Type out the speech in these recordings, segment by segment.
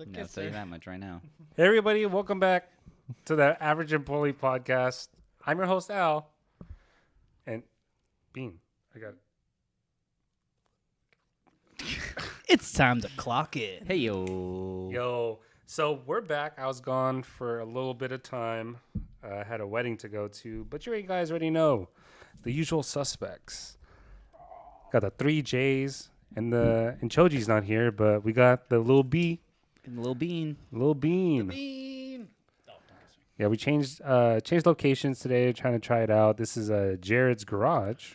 I'll tell you that much right now. Hey, everybody, welcome back to the Average Employee Podcast. I'm your host, Al. And Bean, I got It's time to clock it. Hey, yo. Yo. So we're back. I was gone for a little bit of time. I had a wedding to go to, but you guys already know the usual suspects. Got the 3 J's, and Choji's not here, but we got the little B. And Lil Bean. Little Bean. Bean. Yeah, we changed locations today, trying to try it out. This is Jared's garage.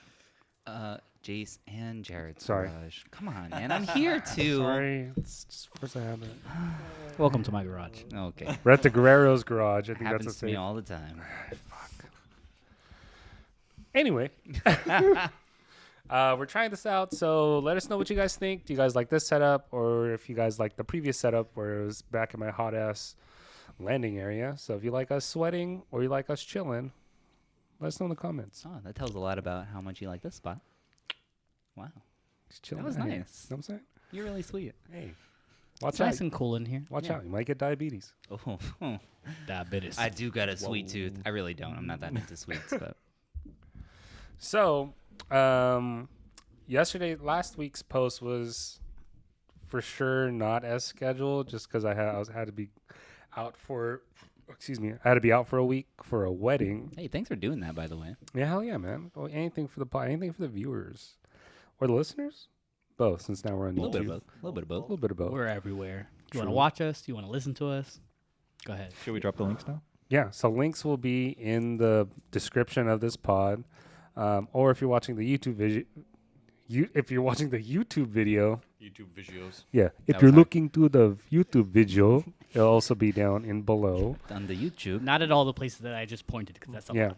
Jace and Jared's Sorry. garage. Come on, man. I'm here too. Sorry, it's just force of habit. Welcome to my garage. Okay. We're at the Guerrero's garage. I think Happens that's a to me safe. all the time. Anyway, we're trying this out, so let us know what you guys think. Do you guys like this setup, or if you guys like the previous setup where it was back in my hot ass landing area? So if you like us sweating or you like us chilling, let us know in the comments. Oh, that tells a lot about how much you like this spot. Wow. Just chilling That was out here. nice. You know what I'm saying? You're really sweet. Hey, watch It's out. nice and cool in here. Watch Yeah. out. You might get diabetes. Oh, Diabetes. I do got a sweet tooth. I really don't. I'm not that into sweets, but So, last week's post was for sure not as scheduled, just because I had to be out for. Excuse me, I had to be out for a week for a wedding. hey, thanks for doing that, by the way. Yeah, hell yeah, man. Well, anything for the viewers or the listeners, both. Since now we're on A little bit of YouTube. both. A little bit of A both. little bit of both. We're everywhere. You want to True. watch us? You want to listen to us? Go ahead. Should we drop the links now? Yeah, so links will be in the description of this pod, or if you're watching the YouTube video. If you're watching the YouTube video, YouTube visuals. yeah. If That you're was hard. looking to the YouTube video, it'll also be down in below. On the YouTube. Not at all the places that I just pointed because that's a Yeah.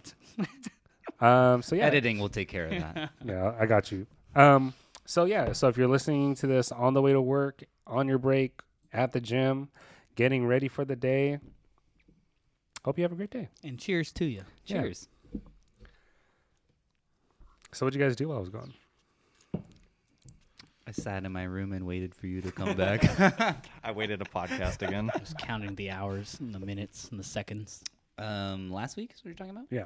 lot. So yeah, Editing will take care of that. yeah, I got you. So if you're listening to this on the way to work, on your break, at the gym, getting ready for the day, hope you have a great day. And cheers to you. Yeah. Cheers. So what'd you guys do while I was gone? I sat in my room and waited for you to come back. I waited a podcast again. Just counting the hours and the minutes and the seconds. Last week is what you're talking about? Yeah.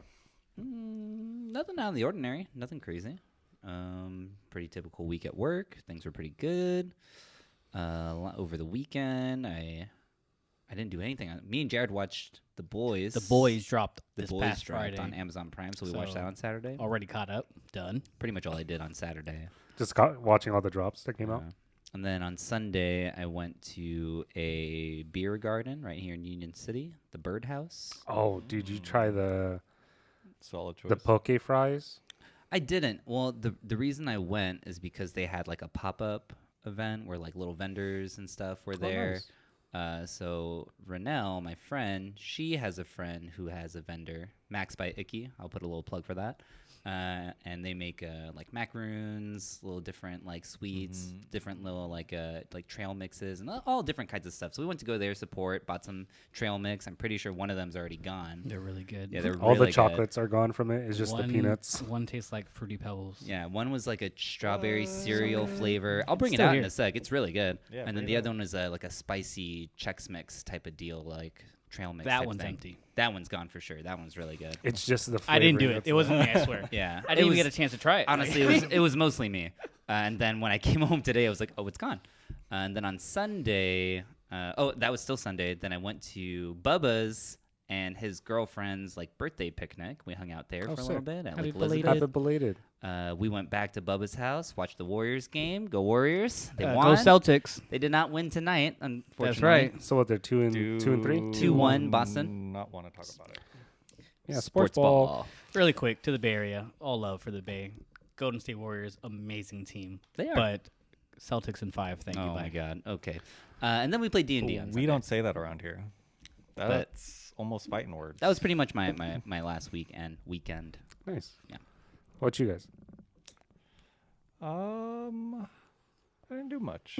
Nothing out of the ordinary. Nothing crazy. Pretty typical week at work. Things were pretty good. Over the weekend, I didn't do anything. Me and Jared watched The Boys. The boys dropped The this Boys past dropped Friday. on Amazon Prime, so we watched So- that on Saturday. Already caught up. Done. Pretty much all I did on Saturday. Just watching all the drops that came out. And then on Sunday, I went to a beer garden right here in Union City, the Birdhouse. Oh, dude, you try the Solid choice. poke fries? I didn't. Well, the reason I went is because they had like a pop-up event where like little vendors and stuff were there. So Renelle, my friend, she has a friend who has a vendor, Max by Icky. I'll put a little plug for that. And they make like macaroons, little different like sweets, different little like trail mixes, and all different kinds of stuff. So we went to go there, support, bought some trail mix. I'm pretty sure one of them's already gone. They're really good. Yeah, they're All really the good. chocolates are gone from it. It's just the peanuts. One tastes like Fruity Pebbles. Yeah, one was like a strawberry cereal flavor. I'll bring it Still out here. in a sec. It's really good. Yeah, and then bring the it other one was like a spicy Chex Mix type of deal, like trail mix. That type one's thing. empty. That one's gone for sure. That one's really good. It's just the I didn't do flavoring it. that's It wasn't me, I swear. Yeah, I didn't even get a chance to try it. Honestly, it was mostly me. And then when I came home today, I was like, oh, it's gone. And then on Sunday, that was still Sunday. Then I went to Bubba's and his girlfriend's like birthday picnic. We hung out there for a little sick. bit at Happy Lake belated. Elizabeth. Happy belated. We went back to Bubba's house, watched the Warriors game. Go Warriors! They Go won. Celtics. They did not win tonight, unfortunately. That's right. So what? They're 2 and 3. 2-1 Boston. Not want to talk about it. Yeah, sports ball. Really quick to the Bay Area. All love for the Bay. Golden State Warriors, amazing team. They are. But Celtics in 5. Thank you. Oh Bye. my God. Okay. And then we played D&D on We Sunday. don't say that around here. That's almost fighting words. That was pretty much my last week and weekend. Nice. Yeah. What you guys? I didn't do much.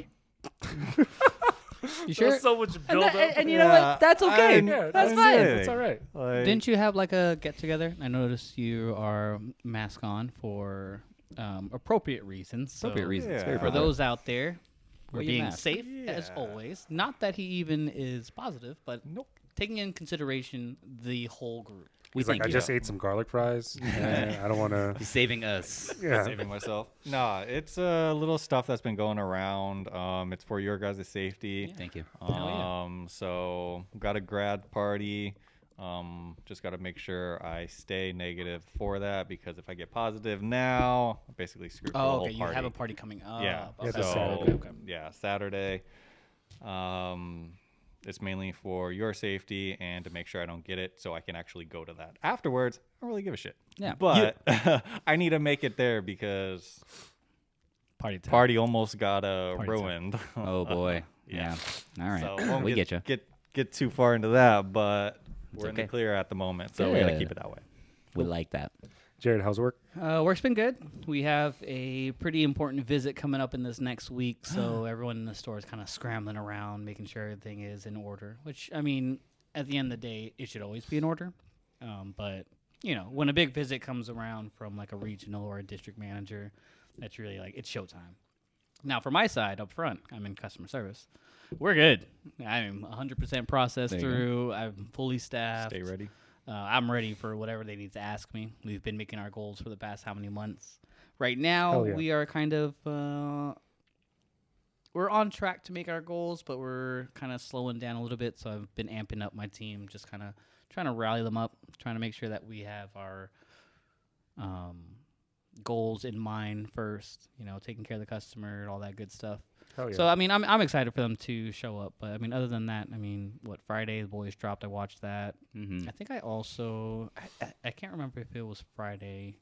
You sure? so much And, and you know what? That's okay. Yeah, That's that's fine. It's all right. Like, Didn't you have like a get together? I noticed you are mask on for appropriate reasons. So Appropriate reasons. Yeah. Very For appropriate. those out there, We're Wear your being mask. safe as Yeah. always. Not that he even is positive, but Nope. taking in consideration the whole group. He's like, I just ate some garlic fries. And I don't want to. He's saving us. Yeah. Saving myself. Nah, it's little stuff that's been going around. It's for your guys' safety. Thank you. So got a grad party. Just got to make sure I stay negative for that, because if I get positive now, I'm basically screwed for the Oh, whole okay. You party. have a party coming up. Yeah. Yeah, Okay. that's So Saturday. Okay. yeah, Saturday. It's mainly for your safety and to make sure I don't get it, so I can actually go to that afterwards. I don't really give a shit. Yeah. But I need to make it there because Party time. party almost got Party time. ruined. Oh boy. Yeah. Yeah. All right. So won't we get you. Get too far into that, but we're in the okay. clear at the moment, so we gotta Good. keep it that way. We like that. Jared, how's work? Work's been good. We have a pretty important visit coming up in this next week, so everyone in the store is kind of scrambling around, making sure everything is in order. Which, I mean, at the end of the day, it should always be in order. But you know, when a big visit comes around from like a regional or a district manager, that's really like it's showtime. Now, for my side up front, I'm in customer service. We're good. I'm 100% processed There you go. through. I'm fully staffed. Stay ready. I'm ready for whatever they need to ask me. We've been making our goals for the past how many months? Right now, Hell yeah. we are kind of we're on track to make our goals, but we're kind of slowing down a little bit. So I've been amping up my team, just kind of trying to rally them up, trying to make sure that we have our goals in mind first. You know, taking care of the customer and all that good stuff. Hell yeah. So I mean, I'm excited for them to show up. But I mean, other than that, I mean, what Friday the boys dropped? I watched that. Mm-hmm. I think I also I can't remember if it was Friday.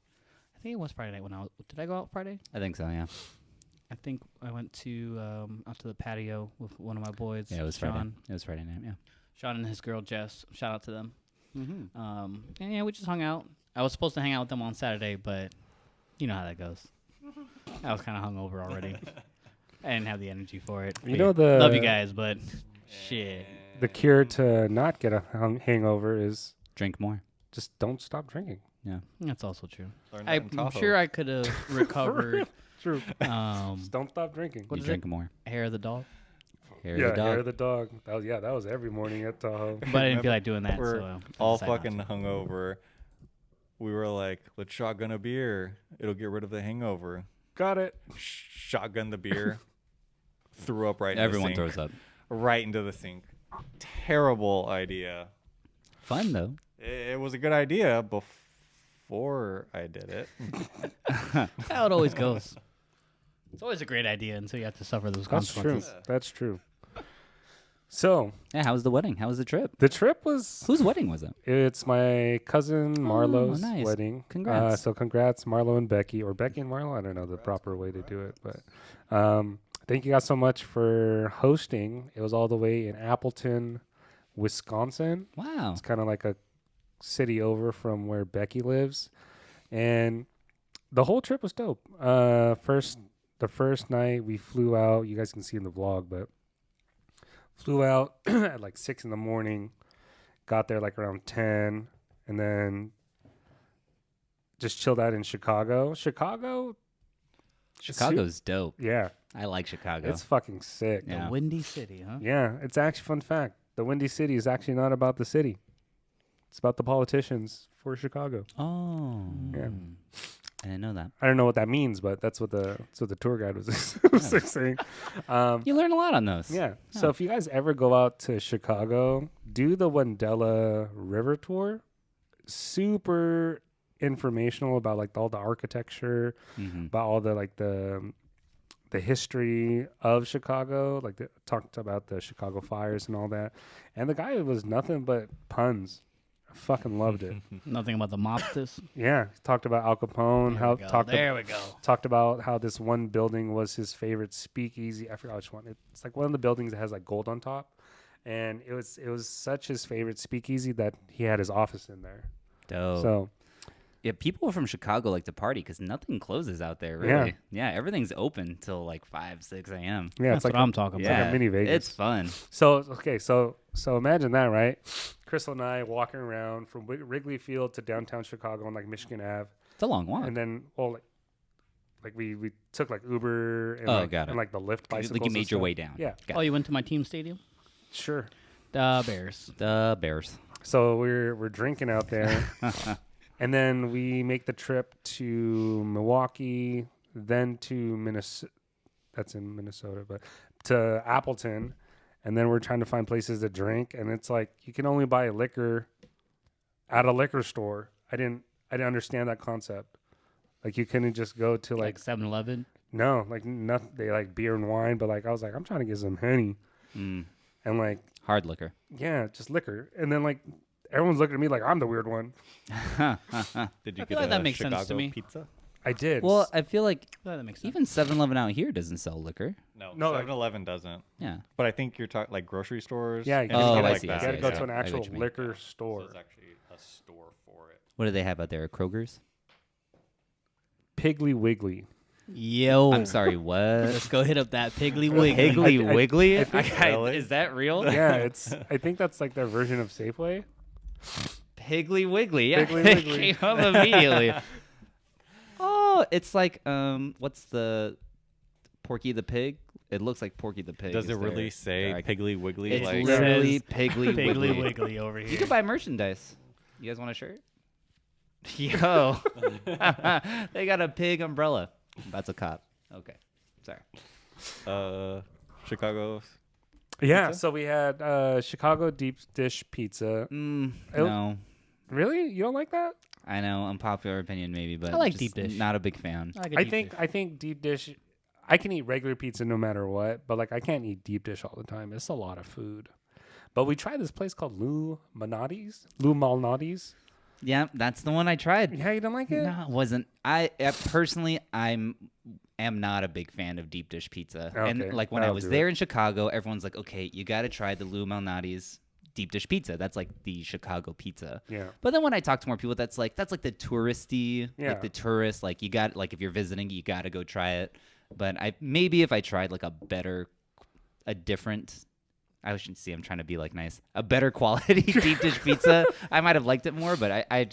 I think it was Friday night when I was. Did I go out Friday? I think so. Yeah. I think I went to out to the patio with one of my boys. Yeah. It was Sean. Friday. It was Friday night. Yeah. Sean and his girl Jess. Shout out to them. Mm-hmm. And yeah, we just hung out. I was supposed to hang out with them on Saturday, but you know how that goes. I was kind of hungover already. I didn't have the energy for it. You know the Love you guys, but shit. The cure to not get a hangover is Drink more. just don't stop drinking. Yeah. That's also true. Learn that in I'm Tahoe. sure I could have recovered. True. um, Just don't stop drinking. What You is drink more. hair of the dog. Hair of Yeah, the dog. hair of the dog. That was every morning at Tahoe. But I didn't feel like doing that. We're So I all decided not fucking hungover. We were like, let's shotgun a beer. It'll get rid of the hangover. Got it. Shotgun the beer. Threw up right Everyone into the sink. throws up. Right into the sink. Terrible idea. Fun though. It was a good idea before I did it. That's how it always goes. It's always a great idea until you have to suffer those That's true. consequences. That's true. So Yeah. How was the wedding? How was the trip? the trip was. Whose wedding was it? It's my cousin Marlo's nice. wedding. Congrats. So congrats, Marlo and Becky, or Becky and Marlo. I don't know the proper way to do it, but thank you guys so much for hosting. It was all the way in Appleton, Wisconsin. Wow. It's kind of like a city over from where Becky lives, and the whole trip was dope. The first night we flew out. You guys can see in the vlog, but flew out at like 6 a.m. Got there like around 10, and then just chilled out in Chicago. Chicago's dope. Yeah, I like Chicago. it's fucking sick. Yeah. The Windy City, huh? Yeah, it's actually fun fact. The Windy City is actually not about the city. It's about the politicians for Chicago. Oh. Yeah. I didn't know that. I don't know what that means, but that's what the tour guide was, was saying. You learn a lot on those. Yeah. So if you guys ever go out to Chicago, do the Wandella River tour. Super informational about like all the architecture, Mm-hmm. about all the like the history of Chicago. Like talked about the Chicago fires and all that. And the guy was nothing but puns. I fucking loved it. Nothing about the mobsters. Yeah, talked about Al Capone. There we go. There we go. Talked about how this one building was his favorite speakeasy. I forgot which one. It's like one of the buildings that has like gold on top, and it was such his favorite speakeasy that he had his office in there. Dope. So Yeah, people from Chicago like to party because nothing closes out there, Yeah. really. Yeah, everything's open till like 5, 6 a.m. yeah, That's it's like what I'm talking Yeah, about. a mini Vegas. It's fun. So okay, so imagine that, right? Crystal and I walking around from Wrigley Field to downtown Chicago on like Michigan Ave, It's a long walk. and then like we took like Uber and, Oh, like, got it. and like the Lyft bicycles. Like you and made your stuff. way down. Yeah, Got Oh, it. you went to my team stadium? sure. The Bears. The Bears. So we're drinking out there, and then we make the trip to Milwaukee, then to Minnesota. That's in Minnesota, but to Appleton, and then we're trying to find places to drink, and it's like you can only buy liquor at a liquor store. I didn't understand that concept. Like you couldn't just go to Like 7-Eleven. no, like nothing. They like beer and wine, but like I was like I'm trying to get some honey, Mm. and like Hard liquor. yeah, just liquor, and then like everyone's looking at me like I'm the weird one. Did you I get feel like a that makes Chicago sense to me. pizza? I did. Well, I feel like I feel like that makes sense. even 7-Eleven out here doesn't sell liquor. No, No, like- 7-Eleven doesn't. Yeah. But I think you're talking like grocery stores. yeah, you and gotta Oh, get, I like, see, you I see, gotta I go see. to an I get actual what you mean. liquor So store. it's actually a store for it. What do they have out there? Kroger's? Piggly Wiggly. Yo. I'm sorry, what? Let's go hit up that Piggly Wiggly. Piggly I Wiggly? think- Is that real? Yeah, it's. I think that's like their version of Safeway. Piggly Wiggly. Yeah. Piggly Wiggly. Came up immediately. Oh, it's like what's the Porky the Pig? It looks like Porky the Pig. Does is it really their- say their- Piggly Wiggly? It's like literally Says Piggly Piggly Wiggly. Wiggly over here. You can buy merchandise. You guys want a shirt? Yo, they got a pig umbrella. That's a cop. Okay, sorry. Chicago. Yeah. Pizza? So we had Chicago deep dish pizza. Oh. No, Really? You don't like that? I know, unpopular opinion maybe, but I like just deep dish. Not a big fan. I, like a I deep think. dish. I think deep dish. I can eat regular pizza no matter what, but like I can't eat deep dish all the time. It's a lot of food. But we tried this place called Lou Malnati's. Yeah, that's the one I tried. Yeah, you don't like it? No, it wasn't. I personally, am not a big fan of deep dish pizza. Okay, And like when I that'll was do there in Chicago, everyone's like, "Okay, you got to try the Lou Malnati's deep dish pizza. That's like the Chicago pizza." Yeah. But then when I talk to more people, that's like the touristy, Yeah. like the tourist, like you got like if you're visiting, you got to go try it. But maybe if I tried like a different. I shouldn't see. I'm trying to be like nice. A better quality deep dish pizza. I might have liked it more, but I'm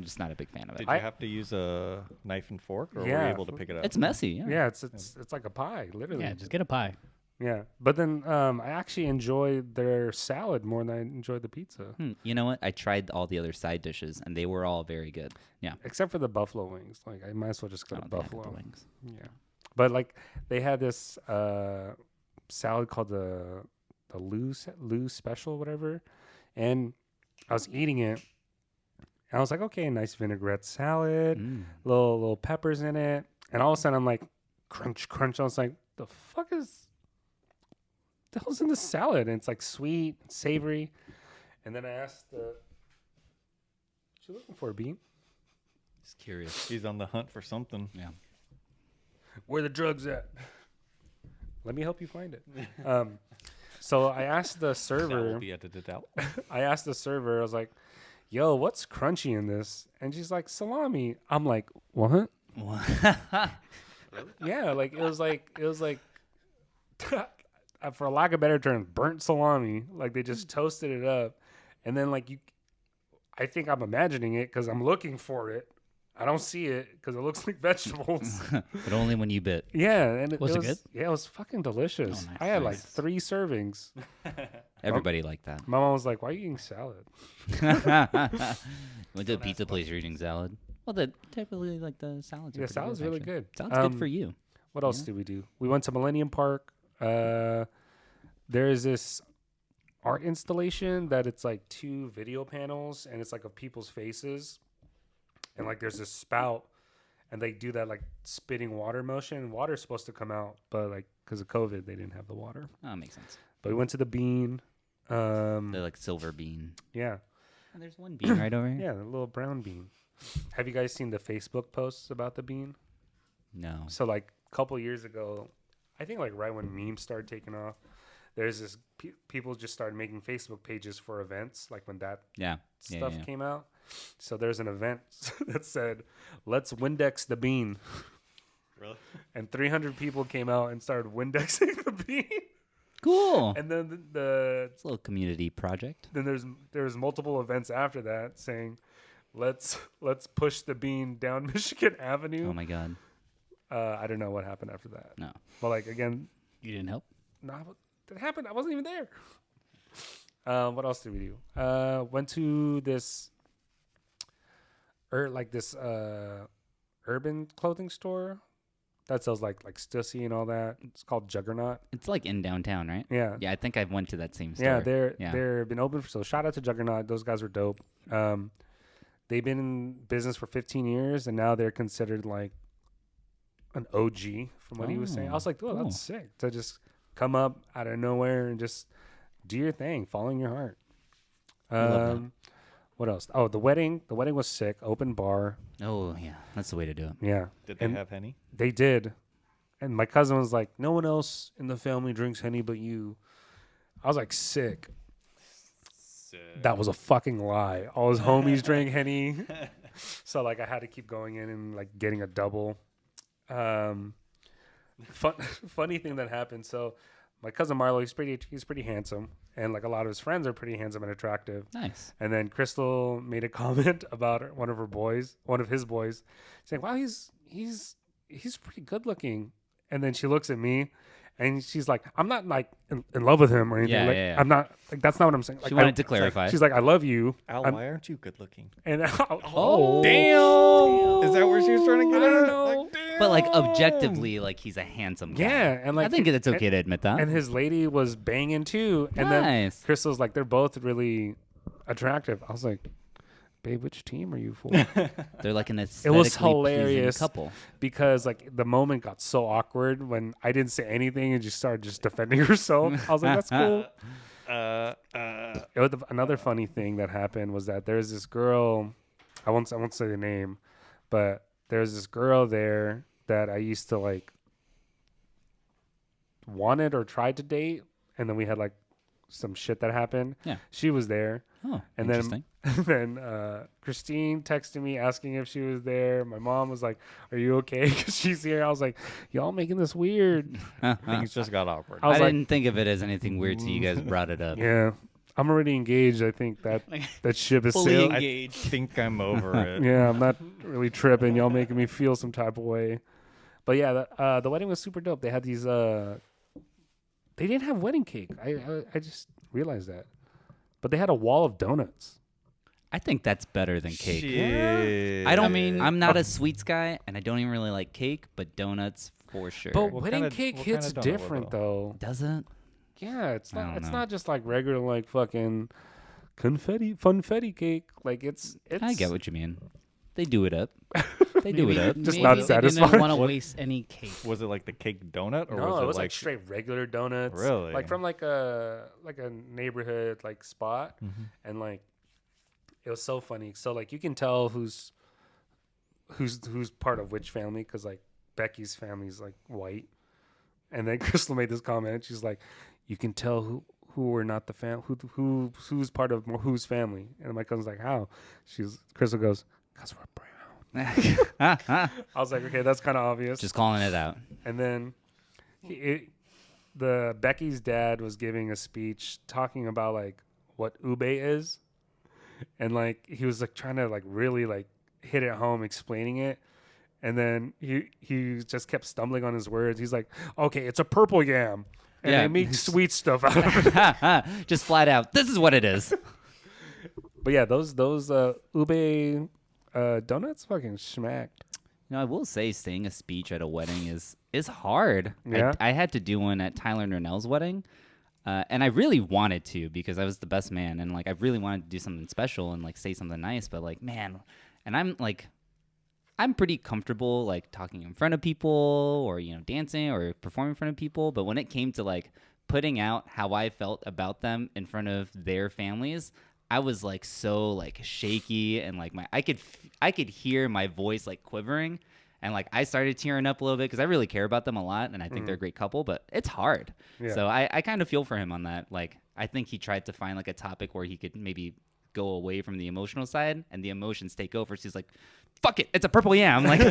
just not a big fan of it. Did you have to use a knife and fork, or were Yeah. you able to pick it up? It's messy. Yeah. Yeah, it's like a pie, literally. Yeah, just get a pie. Yeah, but then I actually enjoyed their salad more than I enjoyed the pizza, You know what? I tried all the other side dishes, and they were all very good. Yeah. except for the buffalo wings. Like I might as well just go I to don't think I had buffalo. the wings. Yeah, but like they had this salad called the Lou special, whatever, and I was eating it. And I was like, okay, nice vinaigrette salad, Mm. little peppers in it, and all of a sudden I'm like, crunch, crunch. I was like, the fuck is the hell's in this salad? And it's like sweet, savory. And then I asked what you looking for, Bean? Just curious. He's on the hunt for something. Yeah. Where the drugs at? Let me help you find it. So I asked the That will server. be edited out. I asked the server. I was like, "Yo, what's crunchy in this?" And she's like, "Salami." I'm like, "What?" Yeah, like it was like for lack of better term, burnt salami. Like they just toasted it up, and then like I think I'm imagining it because I'm looking for it. I don't see it because it looks like vegetables. But only when you bit. Yeah, and Was it good? Yeah, it was fucking delicious. Oh, nice. I had like Nice. 3 servings. Everybody liked that. My mom was like, "Why are you eating salad?" Went to a pizza place, you're eating salad. Well, the typically like the salads. Are Yeah, pretty salad's really actually. good. Sounds good for you. What else did we do? We went to Millennium Park. There's this art installation that it's like 2 video panels, and it's like of people's faces, and like there's this spout, and they do that like spitting water motion. Water's supposed to come out, but like because of COVID, they didn't have the water. Oh, makes sense. But we went to the Bean. They're like silver bean. Yeah, And there's one bean right over here. yeah, the little brown bean. Have you guys seen the Facebook posts about the Bean? No. So like a couple years ago, I think like right when memes started taking off, there's this people just started making Facebook pages for events, like when that Yeah. stuff yeah. came out. So there's an event that said, "Let's Windex the Bean," Really? and 300 people came out and started Windexing the Bean. Cool. And then It's a little community project. there's multiple events after that saying, "Let's push the Bean down Michigan Avenue." Oh my god. I don't know what happened after that. No. But like again, You didn't help. no, that happened. I wasn't even there. What else did we do? Went to this, urban clothing store that sells like Stussy and all that. It's called Juggernaut. It's like in downtown, right? Yeah. Yeah, I think I've went to that same store. Yeah, they're been open. So shout out to Juggernaut. Those guys were dope. They've been in business for 15 years, and now they're considered like an OG from what he was saying. I was like, oh, cool. that's sick to just come up out of nowhere and just do your thing, following your heart. love that. What else? Oh, the wedding. The wedding was sick. Open bar. Oh, yeah. That's the way to do it. Yeah, Did they And- have Henny? they did. And my cousin was like, no one else in the family drinks Henny but you. I was like, sick. That was a fucking lie. All his homies drank Henny. So like I had to keep going in and like getting a double. Funny thing that happened. So my cousin Marlo, he's pretty handsome, and like a lot of his friends are pretty handsome and attractive. Nice. And then Crystal made a comment about one of his boys, saying, "Wow, he's pretty good looking." And then she looks at me, and she's like, "I'm not like in love with him or anything. Yeah, like, yeah. I'm not like that's not what I'm saying." Like, She wanted to clarify. She's like, "I love you." Al, I'm- why aren't you good looking? And Oh. Damn! Is that where she was trying to get I don't at? know. Like, damn. But like objectively, like he's a handsome guy. yeah, and like I think it's okay to admit that. And his lady was banging too. And then Nice. Crystal's like, they're both really attractive. I was like, babe, which team are you for? They're like an was aesthetically pleasing hilarious. couple. Because like the moment got so awkward when I didn't say anything and you started just defending yourself. I was like, that's cool. Another funny thing that happened was that there's this girl. I won't say the name, but there's this girl there that I used to like wanted or tried to date, and then we had like some shit that happened. Yeah. She was there. Oh, And interesting. then Christine texted me asking if she was there. My mom was like, "Are you okay?" Because she's here. I was like, "Y'all making this weird." Things just got awkward. I was I like, didn't think of it as anything weird till you guys brought it up. "Yeah, I'm already engaged. I think that that ship is Fully sailed." I think I'm over it. Yeah, I'm not really tripping. Y'all making me feel some type of way. But yeah, the wedding was super dope. They had these. They didn't have wedding cake. I just realized that. But they had a wall of donuts. I think that's better than cake. Shit. I don't. I mean- I'm not a sweets guy, and I don't even really like cake, but donuts for sure. But What wedding kinda- cake what hits kinda donut were different though. does it? Yeah, it's I not. don't It's know. not just like regular like fucking funfetti cake. Like it's. I get what you mean. They do it up. They do it up. Just maybe not they satisfying. didn't want to waste any cake. Was it like the cake donut, or No, was it was like like straight regular donuts. Really? Like from like a neighborhood like spot, Mhm. and like it was so funny. So like you can tell who's part of which family, because like Becky's family's like white, and then Crystal made this comment. She's like, you can tell who are not the fam who's part of whose family. And my cousin's like, how? Crystal goes, because we're brown. I was like, okay, that's kind of obvious. Just calling it out. And then the Becky's dad was giving a speech talking about like what ube is, and like he was like trying to like really like hit it home explaining it, and then he just kept stumbling on his words. He's like, okay, it's a purple yam, and Yeah. they make sweet stuff out of it. Just flat out. This is what it is. But yeah, those ube donuts fucking smacked. You know, I will say saying a speech at a wedding is hard. Yeah. I had to do one at Tyler and Renell's wedding, and I really wanted to because I was the best man, and like I really wanted to do something special and like say something nice. But like, man, and I'm pretty comfortable like talking in front of people or dancing or performing in front of people. But when it came to like putting out how I felt about them in front of their families, I was like so like shaky, and like I could hear my voice like quivering, and like I started tearing up a little bit because I really care about them a lot, and I think they're a great couple, but it's hard. Yeah. So I kind of feel for him on that. Like I think he tried to find like a topic where he could maybe go away from the emotional side, and the emotions take over. So he's like, "Fuck it, it's a purple yam." Like,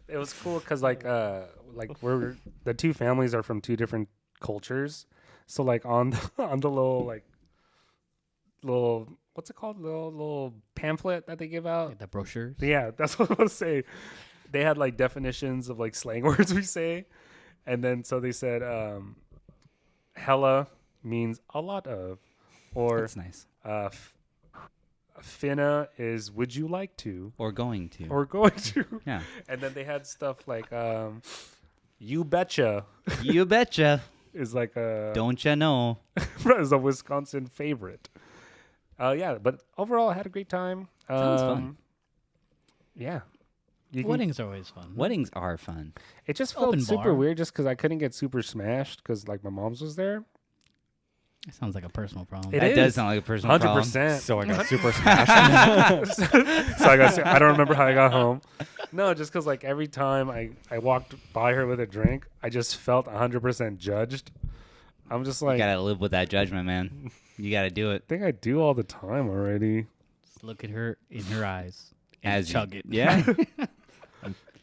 It was cool because like we're the two families are from two different cultures, so like on the little what's it called, little pamphlet that they give out. Like the brochures. Yeah, that's what I was saying. they had like definitions of like slang words we say, and then so they said hella means a lot of, or That's nice. finna is would you like to, Or going to. or going to. Yeah. And then they had stuff like you betcha You betcha. is like a Don't ya know? is a Wisconsin favorite. Yeah, but overall I had a great time. Sounds fun. Yeah. You can- Weddings are always fun. Weddings are fun. It just felt Open super bar. weird just because I couldn't get super smashed because like my mom's was there. It sounds like a personal problem. It That is. does sound like a personal problem. 100%. So I got super smashed. So I don't remember how I got home. No, just because like every time I walked by her with a drink, I just felt 100% judged. I'm just You like, gotta live with that judgment, man. You gotta do it. I think I do all the time already. Just look at her in her eyes and As you- chug it. Yeah.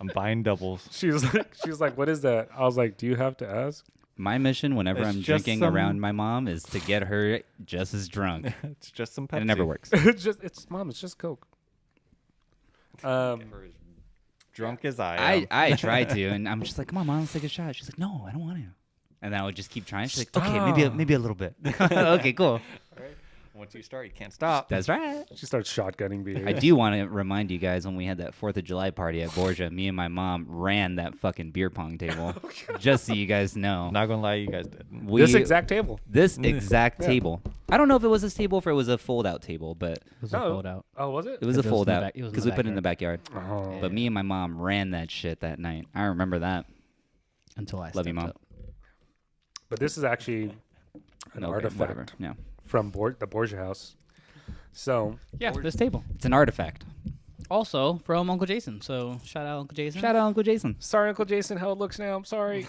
I'm buying doubles. She was like, what is that? I was like, do you have to ask? My mission whenever It's I'm just drinking some- around my mom is to get her just as drunk. It's just some Pepsi. And it never works. it's mom, it's just Coke. Get her as drunk as I am. I tried to, and I'm just like, come on, mom, let's take a shot. She's like, no, I don't want to. And then I would just keep trying. She's like, okay, maybe a little bit. Okay, cool. Once you start, you can't stop. That's right. She starts shotgunning beer. I do want to remind you guys when we had that 4th of July party at Borgia, me and my mom ran that fucking beer pong table. Just so you guys know. Not gonna lie, you guys did. This exact table. This exact table. I don't know if it was this table or if it was a fold-out table, but It was a No. fold out. Oh, was it? it was a It was in the fold-out back- it was in because the we put it in the backyard. Oh. But me and my mom ran that shit that night. I remember that. Until I Love you, stepped Mom. up. But this is actually an Okay, artifact whatever. Yeah. from the Borgia house. So Yeah, this table. It's an artifact. Also from Uncle Jason. So shout out Uncle Jason. Shout out Uncle Jason. sorry, Uncle Jason, how it looks now. I'm sorry.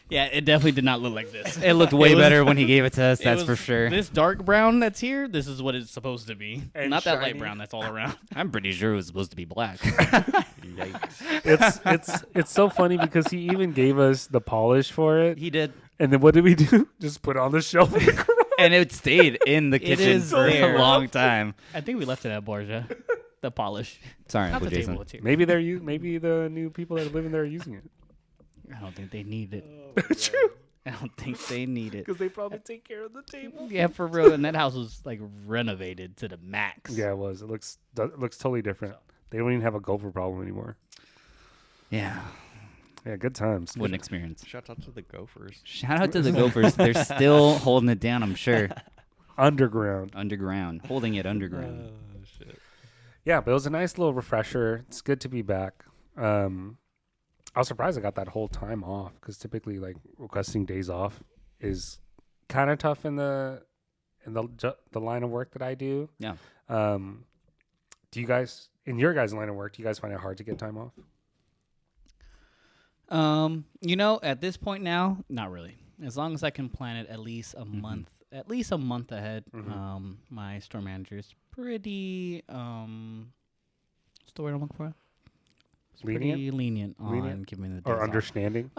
Yeah, it definitely did not look like this. It looked way was- better when he gave it to us, It that's was for sure. This dark brown that's here, this is what it's supposed to be. And Not that light shiny. brown that's all around. I'm pretty sure it was supposed to be black. Yikes. it's so funny because he even gave us the polish for it. He did. And then what did we do? Just put it on the shelf in the garage. And it stayed in the It kitchen is for there. a long time. I think we left it at Borgia. The polish. Sorry, Not Uncle the Jason. table, it's here. Maybe maybe the new people that are living there are using it. I don't think they need it. True. I don't think they need it. Because they probably take care of the table. Yeah, for real. And that house was like renovated to the max. Yeah, it was. It looks totally different. They don't even have a gopher problem anymore. Yeah. Yeah, good times. What an experience. Shout out to the Gophers. Shout out to the Gophers. They're still holding it down, I'm sure. Underground. Underground. Holding it underground. Shit. Yeah, but it was a nice little refresher. It's good to be back. I was surprised I got that whole time off because typically, like requesting days off is kind of tough in the line of work that I do. Yeah. Do you guys, in your guys' line of work, do you guys find it hard to get time off? At this point now, not really. As long as I can plan it at least a month, ahead. My store manager is pretty, what's the word I'm looking for? It's Lenient? pretty lenient on Lenient? giving me the days Or off. understanding?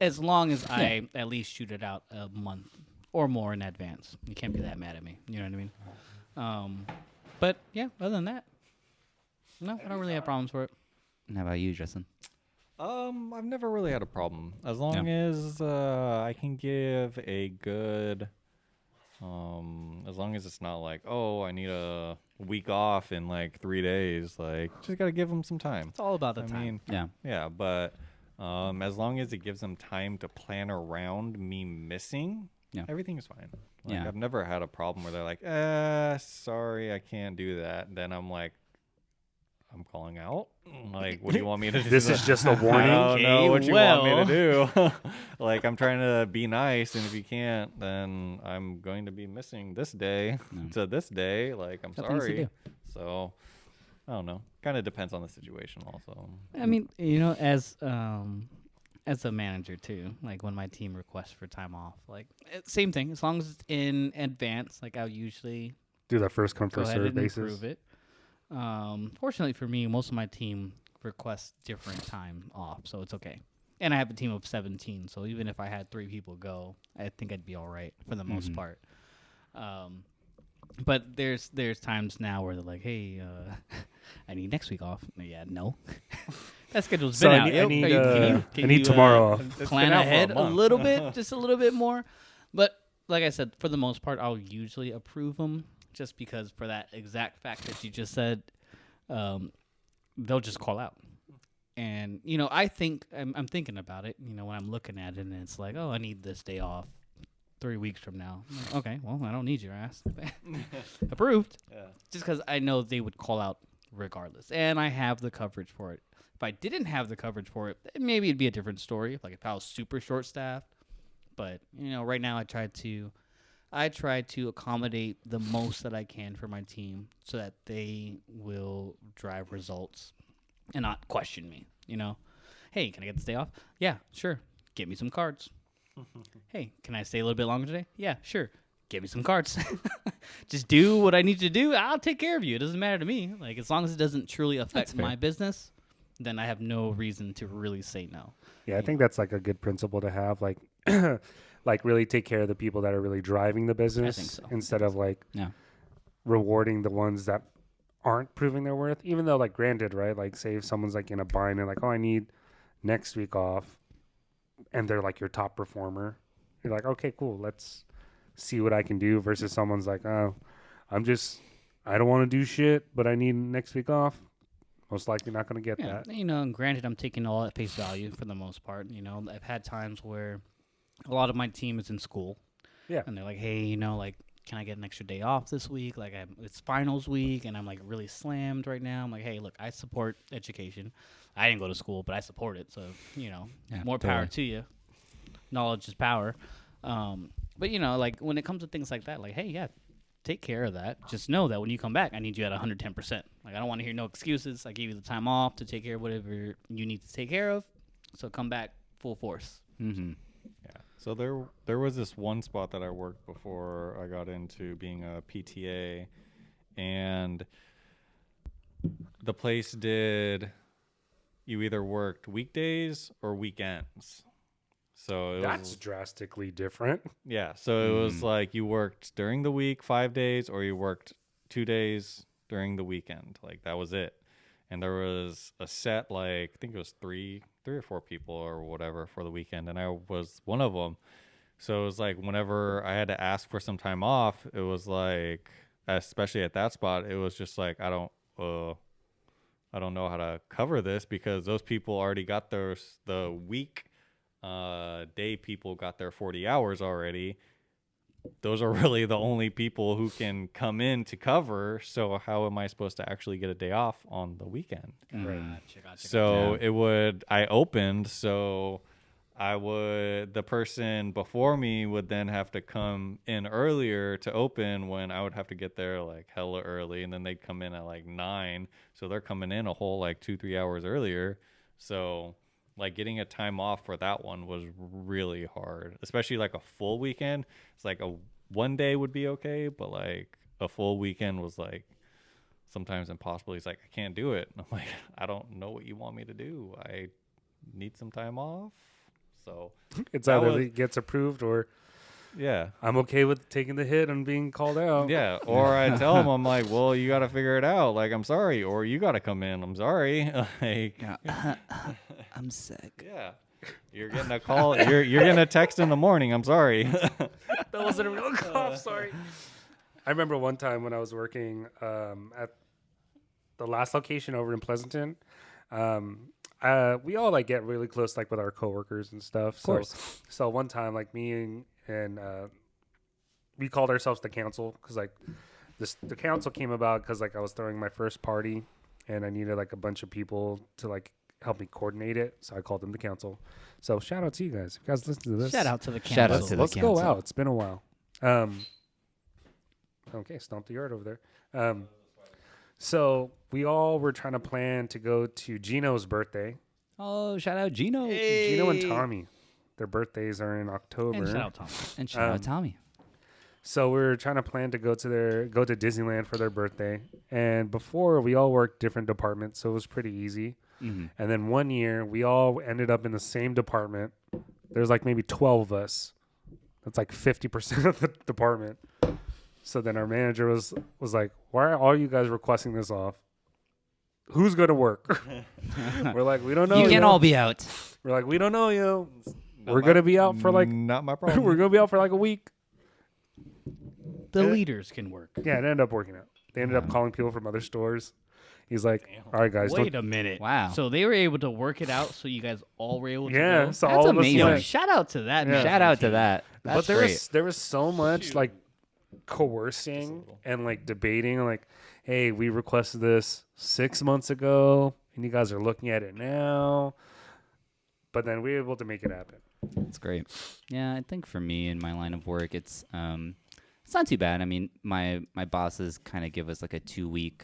As long as I at least shoot it out a month or more in advance. You can't be that mad at me. You know what I mean? But yeah, other than that, no, I don't really have problems for it. How about you, Justin? I've never really had a problem as long as I can give a good. As long as it's not like, oh, I need a week off in like 3 days. Like, just gotta give them some time. It's all about the I time. mean, Yeah. yeah, but as long as it gives them time to plan around me missing, everything is fine. Like, Yeah. I've never had a problem where they're like, sorry, I can't do that. Then I'm like, I'm calling out. Like, what do you want me to do? This is just a I warning. don't know what you want me well. to do. Like, I'm trying to be nice, and if you can't, then I'm going to be missing this day to this day. Like, I'm Got things to sorry. do. So, I don't know. Kind of depends on the situation, also. I mean, as a manager too, like when my team requests for time off, like same thing. As long as it's in advance, like I'll usually Do that first come go first ahead serve and basis. approve it. Fortunately for me, most of my team requests different time off, so it's okay. And I have a team of 17, so even if I had 3 people go, I think I'd be all right for the most part. But there's times now where they're like, hey, I need next week off. Yeah, no. That schedule's So been I out. need- I Yep. need, Can I need you, tomorrow off. It's been plan out for a ahead a month. little bit, just a little bit more. But like I said, for the most part, I'll usually approve them just because for that exact fact that you just said, they'll just call out. And, I think I'm thinking about it, when I'm looking at it and it's like, oh, I need this day off 3 weeks from now. I'm like, okay, well, I don't need your ass. Approved. Yeah. Just because I know they would call out regardless. And I have the coverage for it. If I didn't have the coverage for it, then maybe it'd be a different story. Like if I was super short staffed. But, right now I try to accommodate the most that I can for my team so that they will drive results and not question me, Hey, can I get this day off? Yeah, sure. Get me some cards. Hey, can I stay a little bit longer today? Yeah, sure. Get me some cards. Just do what I need to do. I'll take care of you. It doesn't matter to me. Like, as long as it doesn't truly affect my business, then I have no reason to really say no. Yeah, I think that's like a good principle to have. Like, like really take care of the people that are really driving the business so. instead of like Yeah. rewarding the ones that aren't proving their worth. Even though, like, granted, right? Like, say if someone's like in a bind and like, oh, I need next week off, and they're like your top performer, you're like, okay, cool, let's see what I can do. Versus someone's like, oh, I don't want to do shit, but I need next week off. Most likely not going to get that. And granted, I'm taking all at face value for the most part. I've had times where a lot of my team is in school. Yeah. And they're like, hey, can I get an extra day off this week? Like, it's finals week, and I'm, like, really slammed right now. I'm like, hey, look, I support education. I didn't go to school, but I support it. So, more power to you. Knowledge is power. But, like, when it comes to things like that, like, hey, yeah, take care of that. Just know that when you come back, I need you at 110%. Like, I don't want to hear no excuses. I gave you the time off to take care of whatever you need to take care of. So come back full force. Mm-hmm. Yeah. So there was this one spot that I worked before I got into being a PTA, and the place did, you either worked weekdays or weekends. So That's drastically different. yeah. So it was like you worked during the week 5 days, or you worked 2 days during the weekend. Like that was it. And there was a set, like I think it was three or four people or whatever for the weekend, and I was one of them. So it was like whenever I had to ask for some time off, it was like, especially at that spot, it was just like I don't know how to cover this because those people already got the week day people got their 40 hours already. Those are really the only people who can come in to cover. So how am I supposed to actually get a day off on the weekend? Gotcha. So I opened, so the person before me would then have to come in earlier to open when I would have to get there like hella early, and then they'd come in at like 9. So they're coming in a whole like 2-3 hours earlier. So like getting a time off for that one was really hard, especially like a full weekend. It's like one day would be okay, but like a full weekend was like sometimes impossible. He's like, I can't do it. And I'm like, I don't know what you want me to do. I need some time off. So It's either it gets approved or yeah. I'm okay with taking the hit and being called out. Yeah. Or I tell him, I'm like, well, you got to figure it out. Like, I'm sorry. Or you got to come in. I'm sorry. Like, I'm sick. yeah. You're getting a call. You're getting a text in the morning. I'm sorry. That wasn't a real cough. Sorry. I remember one time when I was working at the last location over in Pleasanton. We all like get really close, like with our coworkers and stuff. Of course. So one time, like me and we called ourselves the council because like the council came about because like I was throwing my first party and I needed like a bunch of people to like help me coordinate it. So I called them the council. So shout out to you guys. If you guys listen to this, Shout out to the Shout out council. to the let's go council. out. It's been a while. Okay, stomp the yard over there. So we all were trying to plan to go to Gino's birthday. Oh, shout out Gino. Gino and Tommy. Their birthdays are in October. And shout out Tom. And shout out Tommy. So we were trying to plan to go to Disneyland for their birthday. And before we all worked different departments, so it was pretty easy. Mm-hmm. And then one year we all ended up in the same department. There's like maybe 12 of us. That's like 50% of the department. So then our manager was like, why are all you guys requesting this off? who's going to work? We're like, we don't know. You can't all be out. We're like, we don't know you. We're going to be out for like, not my we're problem. going to be out for like a week. The leaders can work. Yeah, it ended up working out. They ended up calling people from other stores. He's like, all right, guys. Wait a minute. Wow. So they were able to work it out so you guys all were able to Yeah, go? so That's all of us amazing. Yo, went. shout out to that. Yeah. man. Shout out to that. That's But great. there was so much like coercing and like debating, like, hey, we requested this 6 months ago, and you guys are looking at it now. But then we were able to make it happen. That's great. Yeah, I think for me in my line of work, it's not too bad. I mean, my bosses kind of give us like a 2-week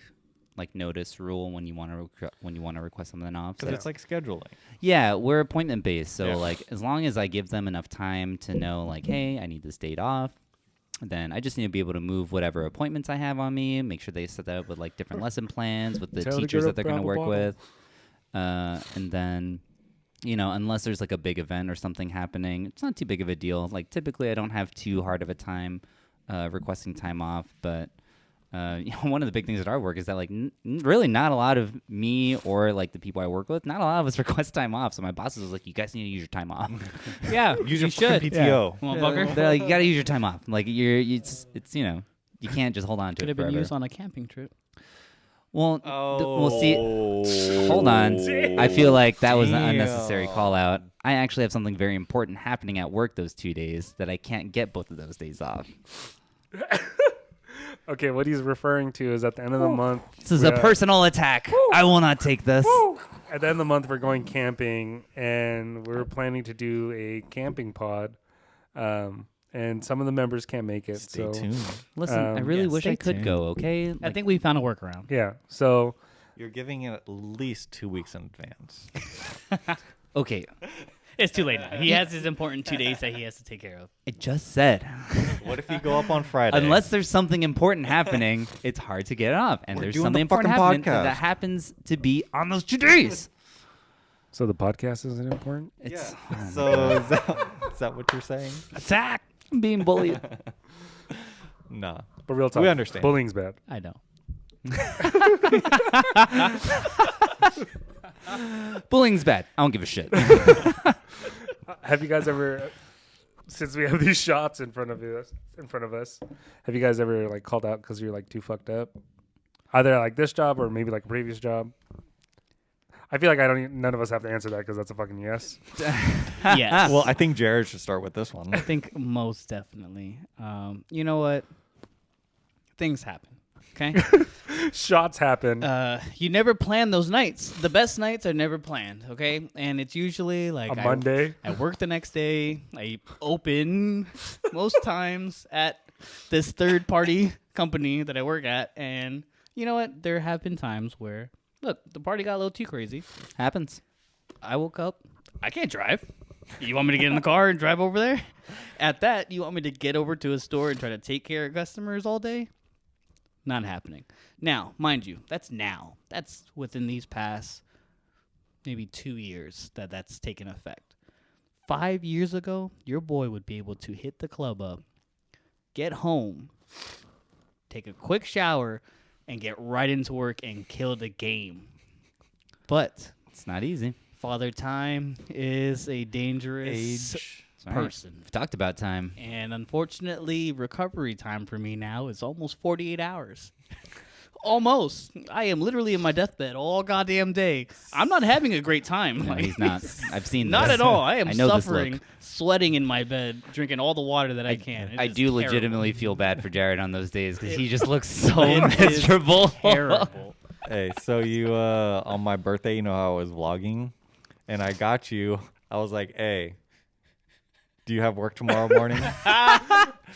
like notice rule when you want to request something off. Because it's like scheduling. Yeah, we're appointment based, so Yeah. like as long as I give them enough time to know like, hey, I need this date off, then I just need to be able to move whatever appointments I have on me, make sure they set that up with like different lesson plans with the Tell the teachers girl that they're going to grab a work bottle. with, and then. You know, unless there's like a big event or something happening, it's not too big of a deal. Like typically, I don't have too hard of a time requesting time off. But you know, one of the big things at our work is that like really not a lot of me or like the people I work with, not a lot of us request time off. So my bosses was like, "You guys need to use your time off." Yeah, Use you your should. fucking PTO. Motherfucker. They're like, "You got to use your time off." Like it's you know, you can't just hold on to Could it have been forever. used on a camping trip. Well, we'll see. Oh, Hold on. I feel like that was an damn. unnecessary call out. I actually have something very important happening at work those 2 days that I can't get both of those days off. Okay, what he's referring to is at the end of the month. This is a we, personal attack. I will not take this. At the end of the month, we're going camping, and we're planning to do a camping pod. And some of the members can't make it. Stay so tuned. Listen, I really yeah, wish stay I could tuned. go, okay? I Like, think we found a workaround. yeah, so You're giving it at least 2 weeks in advance. okay, It's too late now. He has his important 2 days that he has to take care of. I just said. What if you go up on Friday? Unless there's something important happening, it's hard to get it off. And We're there's doing something the important fucking happening podcast. that happens to be on those 2 days. so the podcast isn't important. It's So is that what you're saying? attack. I'm being bullied. Nah. But real talk, We understand. bullying's bad. I know. Bullying's bad. I don't give a shit. Have you guys ever, since we have these shots in front of us, have you guys ever like called out because you're like too fucked up? Either like this job or maybe like a previous job. I feel like none of us have to answer that because that's a fucking yes. Yes. Well, I think Jared should start with this one. I think most definitely. You know what? Things happen. Okay. Shots happen. You never plan those nights. The best nights are never planned. Okay, and it's usually like A Monday. I work the next day. I open most times at this third-party company that I work at, and you know what? There have been times where, look, the party got a little too crazy. Happens. I woke up. I can't drive. You want me to get in the car and drive over there? At that, you want me to get over to a store and try to take care of customers all day? Not happening. Now, mind you, that's now. That's within these past maybe 2 years that's taken effect. 5 years ago, your boy would be able to hit the club up, get home, take a quick shower, and get right into work and kill the game. But It's not easy. Father Time is a dangerous It's all right. person. We've talked about time. And unfortunately, recovery time for me now is almost 48 hours. Almost. I am literally in my deathbed all goddamn day. I'm not having a great time. No, Like, he's not. I've seen not this. at all. I am I know this suffering, look. sweating in my bed, drinking all the water that I can. It I is do terrible. legitimately feel bad for Jared on those days because he just looks so It is miserable. Terrible. Hey, so you on my birthday, you know how I was vlogging, and I got you. I was like, "Hey, do you have work tomorrow morning?"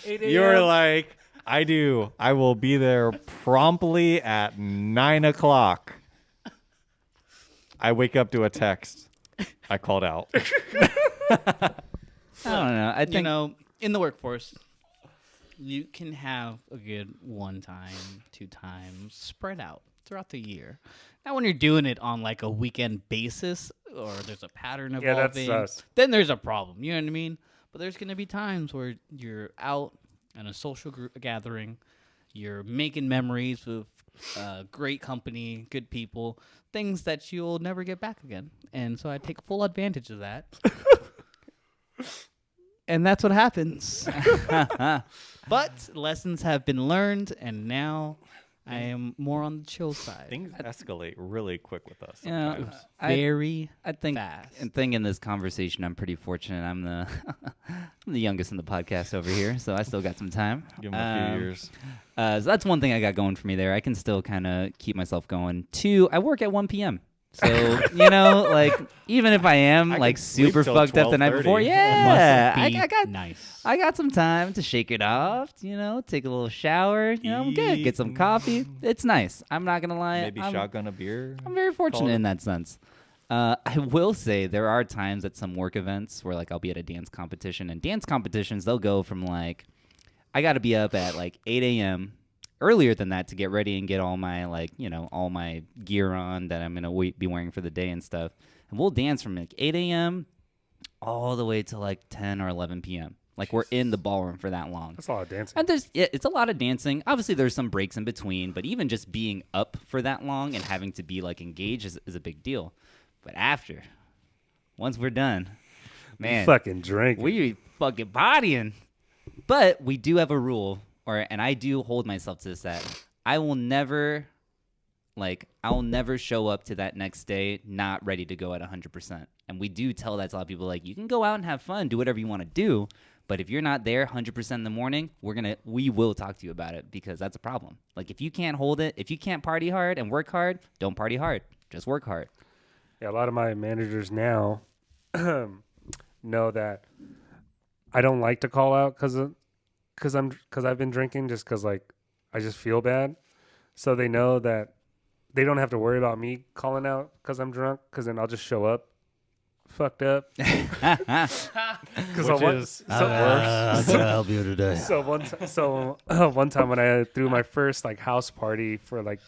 You were like, "I do. I will be there promptly at 9 o'clock." I wake up to a text. I called out. I don't know. I You think know, in the workforce, you can have a good 1 time, 2 times spread out throughout the year. Now, when you're doing it on like a weekend basis or there's a pattern Yeah, that's evolving, sus. then there's a problem. You know what I mean? But there's going to be times where you're out in a social group gathering. You're making memories with great company, good people, things that you'll never get back again. And so I take full advantage of that. And that's what happens. But lessons have been learned, and now I am more on the chill side. Things escalate really quick with us. Yeah, Sometimes. I think fast. and think in this conversation I'm pretty fortunate. I'm the I'm the youngest in the podcast over here, so I still got some time. Give them a few years. So that's one thing I got going for me there. I can still kind of keep myself going. 2, I work at 1 p.m. So, like, even if I am, I like, can sleep super till fucked up the night 12:30. before, yeah, Must be I got nice. I got some time to shake it off, take a little shower, I'm good. Get some coffee. It's nice. I'm not going to lie. Maybe shotgun a beer. I'm very fortunate it. in that sense. I will say there are times at some work events where, like, I'll be at a dance competition, and dance competitions, they'll go from, like, I got to be up at, like, 8 a.m., earlier than that to get ready and get all my, like, all my gear on that I'm going to be wearing for the day and stuff. And we'll dance from, like, 8 a.m. all the way to, like, 10 or 11 p.m. Like, we're in the ballroom for that long. That's a lot of dancing. And it's a lot of dancing. Obviously, there's some breaks in between, but even just being up for that long and having to be, like, engaged is a big deal. But once we're done, man, fucking drink. we fucking bodying. But we do have a rule, and I do hold myself to this, that I will never show up to that next day not ready to go at 100%. And we do tell that to a lot of people, like, you can go out and have fun, do whatever you want to do, but if you're not there 100% in the morning, we will talk to you about it, because that's a problem. Like, if you can't hold it, if you can't party hard and work hard, don't party hard. Just work hard. Yeah, a lot of my managers now know that I don't like to call out because I've been drinking, just because, like, I just feel bad. So they know that they don't have to worry about me calling out because I'm drunk, because then I'll just show up fucked up. Because How can I help you today? So one time when I threw my first, like, house party for, like,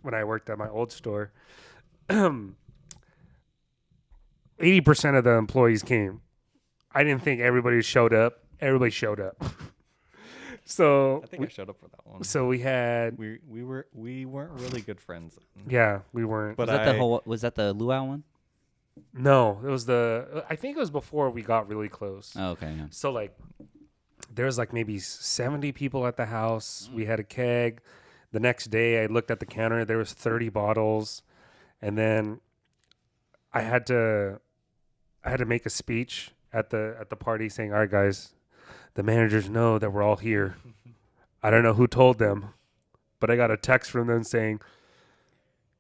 when I worked at my old store, 80% of the employees came. I didn't think everybody showed up. Everybody showed up. So I think I showed up for that one. So we had we weren't really good friends. yeah, we weren't. But Was that the luau one? No, it was I think it was before we got really close. Oh, okay. Yeah. So, like, there was, like, maybe 70 people at the house. We had a keg. The next day I looked at the counter, there was 30 bottles. And then I had to make a speech at the party saying, "All right, guys, the managers know that we're all here. I don't know who told them, but I got a text from them saying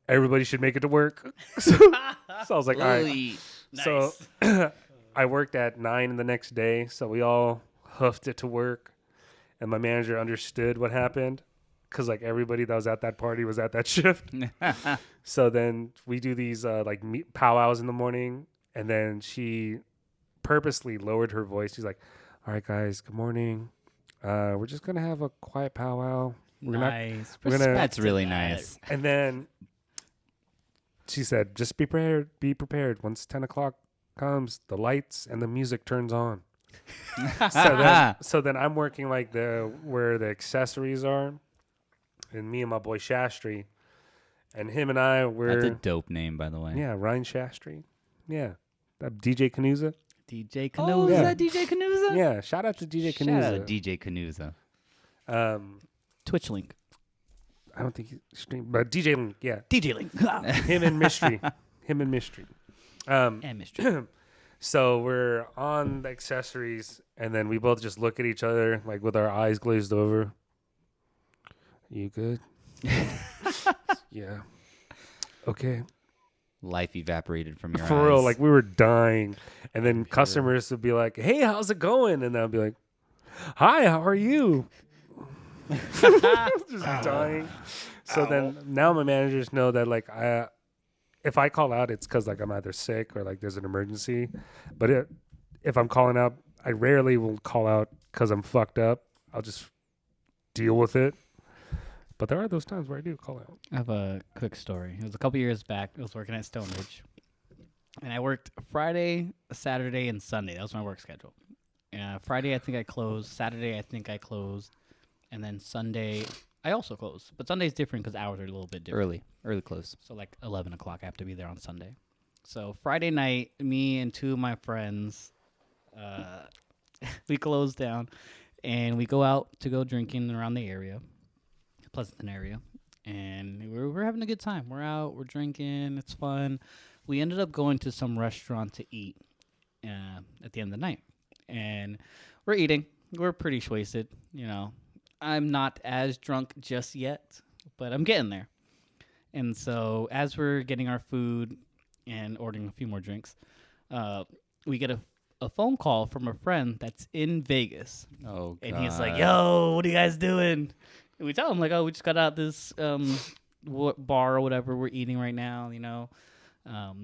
everybody should make it to work." So I was like, all right. Nice. So I worked at 9 the next day, so we all hoofed it to work, and my manager understood what happened, because, like, everybody that was at that party was at that shift. So then we do these powwows in the morning, and then she purposely lowered her voice. She's like, "All right, guys, good morning. We're just gonna have a quiet powwow. Nice. That's really nice. And then she said, "Just be prepared. Be prepared. Once 10 o'clock comes, the lights and the music turns on." So then I'm working, like, where the accessories are, and me and my boy Shastri, and him and I were. That's a dope name, by the way. Yeah, Ryan Shastri. Yeah, DJ Canuza. DJ Oh, Canoe. is Yeah. that DJ Canuza? Yeah, shout out to DJ Shout Canuza. out DJ Canuza. Twitch link. I don't think he streamed, but DJ Link, yeah, DJ link. him and Mystery, and Mystery. And mystery. So we're on the accessories, and then we both just look at each other, like, with our eyes glazed over. You good? Yeah. Okay. Life evaporated from your For eyes. real, like, we were dying. And then customers would be like, "Hey, how's it going?" And I'll be like, "Hi, how are you?" Just dying. So then now my managers know that, like, if I call out, it's because, like, I'm either sick or, like, there's an emergency. But if I'm calling out, I rarely will call out because I'm fucked up. I'll just deal with it. But there are those times where I do call out. I have a quick story. It was a couple years back. I was working at Stonebridge, and I worked Friday, Saturday, and Sunday. That was my work schedule. Friday, I think I closed. Saturday, I think I closed. and then Sunday I also close. But Sunday's different because hours are a little bit different. Early close. So like 11 o'clock, I have to be there on Sunday. So Friday night, me and two of my friends, we close down, and we go out to go drinking around the area, Pleasanton area, and we're having a good time. We're out, we're drinking, it's fun. We ended up going to some restaurant to eat at the end of the night, and we're eating. We're pretty wasted, you know. I'm not as drunk just yet, but I'm getting there. And so as we're getting our food and ordering a few more drinks, we get a phone call from a friend that's in Vegas. Oh, God. And he's like, yo, what are you guys doing? And we tell him, like, oh, we just got out this bar or whatever we're eating right now, you know,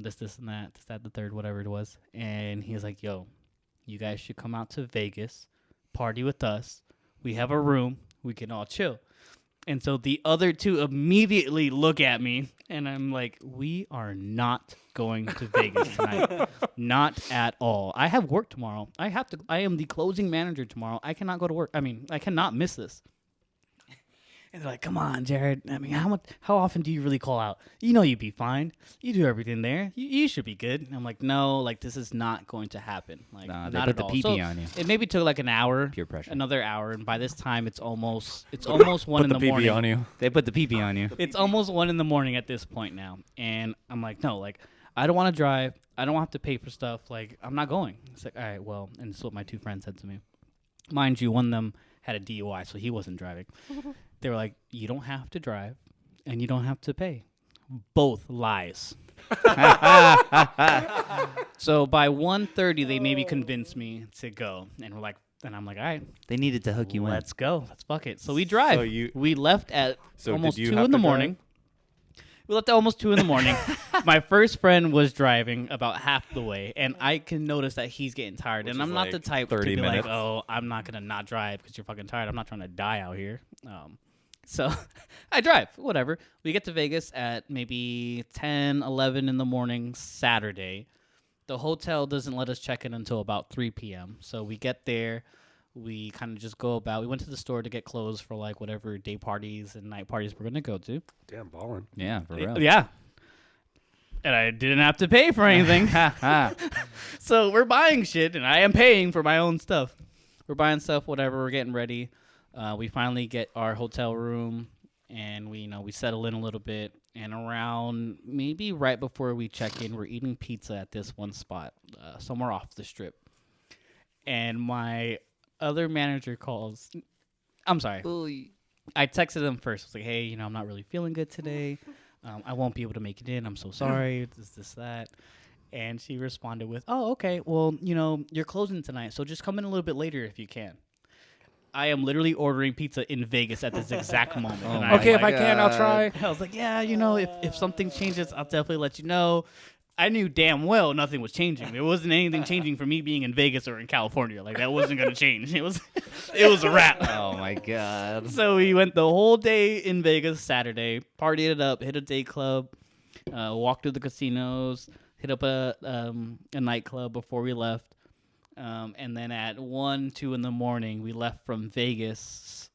this, and that, the third, whatever it was. And he's like, yo, you guys should come out to Vegas, party with us. We have a room. We can all chill. And so the other two immediately look at me, and I'm like, we are not going to Vegas tonight. Not at all. I have work tomorrow. I am the closing manager tomorrow. I cannot go to work. I mean, I cannot miss this. And they're like, come on, Jared. I mean, how often do you really call out? You know you'd be fine. You do everything there. You should be good. And I'm like, no, like, this is not going to happen. Like, Nah, they not put at the all. PP So on you. it maybe took like an hour. Peer pressure. Another hour. And by this time, it's almost 1 in the morning. on you. They put the PP on you. It's almost 1 in the morning at this point now. And I'm like, no, like, I don't want to drive. I don't have to pay for stuff. Like, I'm not going. It's like, all right, well, and this is what my two friends said to me. Mind you, one of them had a DUI, so he wasn't driving. They were like, you don't have to drive, and you don't have to pay. Both lies. So by 1:30, they maybe convinced me to go. And I'm like, all right, They needed to hook you in. let's go. Let's fuck it. So we drive. We left at So almost did you 2 have in the to drive? morning. We left at almost 2 in the morning. My first friend was driving about half the way, and I can notice that he's getting tired. Which and I'm is not like the type to 30 be minutes. like, oh, I'm not going to not drive because you're fucking tired. I'm not trying to die out here. So I drive, whatever. We get to Vegas at maybe 10, 11 in the morning Saturday. The hotel doesn't let us check in until about 3 p.m. So we get there. We kind of just go about. We went to the store to get clothes for like whatever day parties and night parties we're going to go to. Damn, ballin'. Yeah, for real. Yeah. And I didn't have to pay for anything. So we're buying shit, and I am paying for my own stuff. We're buying stuff, whatever. We're getting ready. We finally get our hotel room, and we settle in a little bit. And around maybe right before we check in, we're eating pizza at this one spot, somewhere off the strip. And my other manager calls. I'm sorry. I texted him first. I was like, hey, I'm not really feeling good today. I won't be able to make it in. I'm so sorry. This, that. And she responded with, oh, okay. Well, you're closing tonight, so just come in a little bit later if you can. I am literally ordering pizza in Vegas at this exact moment. Oh And my I, Okay, if I God. can, I'll try. I was like, yeah, if something changes, I'll definitely let you know. I knew damn well nothing was changing. There wasn't anything changing for me being in Vegas or in California. Like, that wasn't going to change. It was a wrap. Oh, my God. So we went the whole day in Vegas Saturday, partied it up, hit a day club, walked through the casinos, hit up a nightclub before we left. And then at 1, 2 in the morning, we left from Vegas.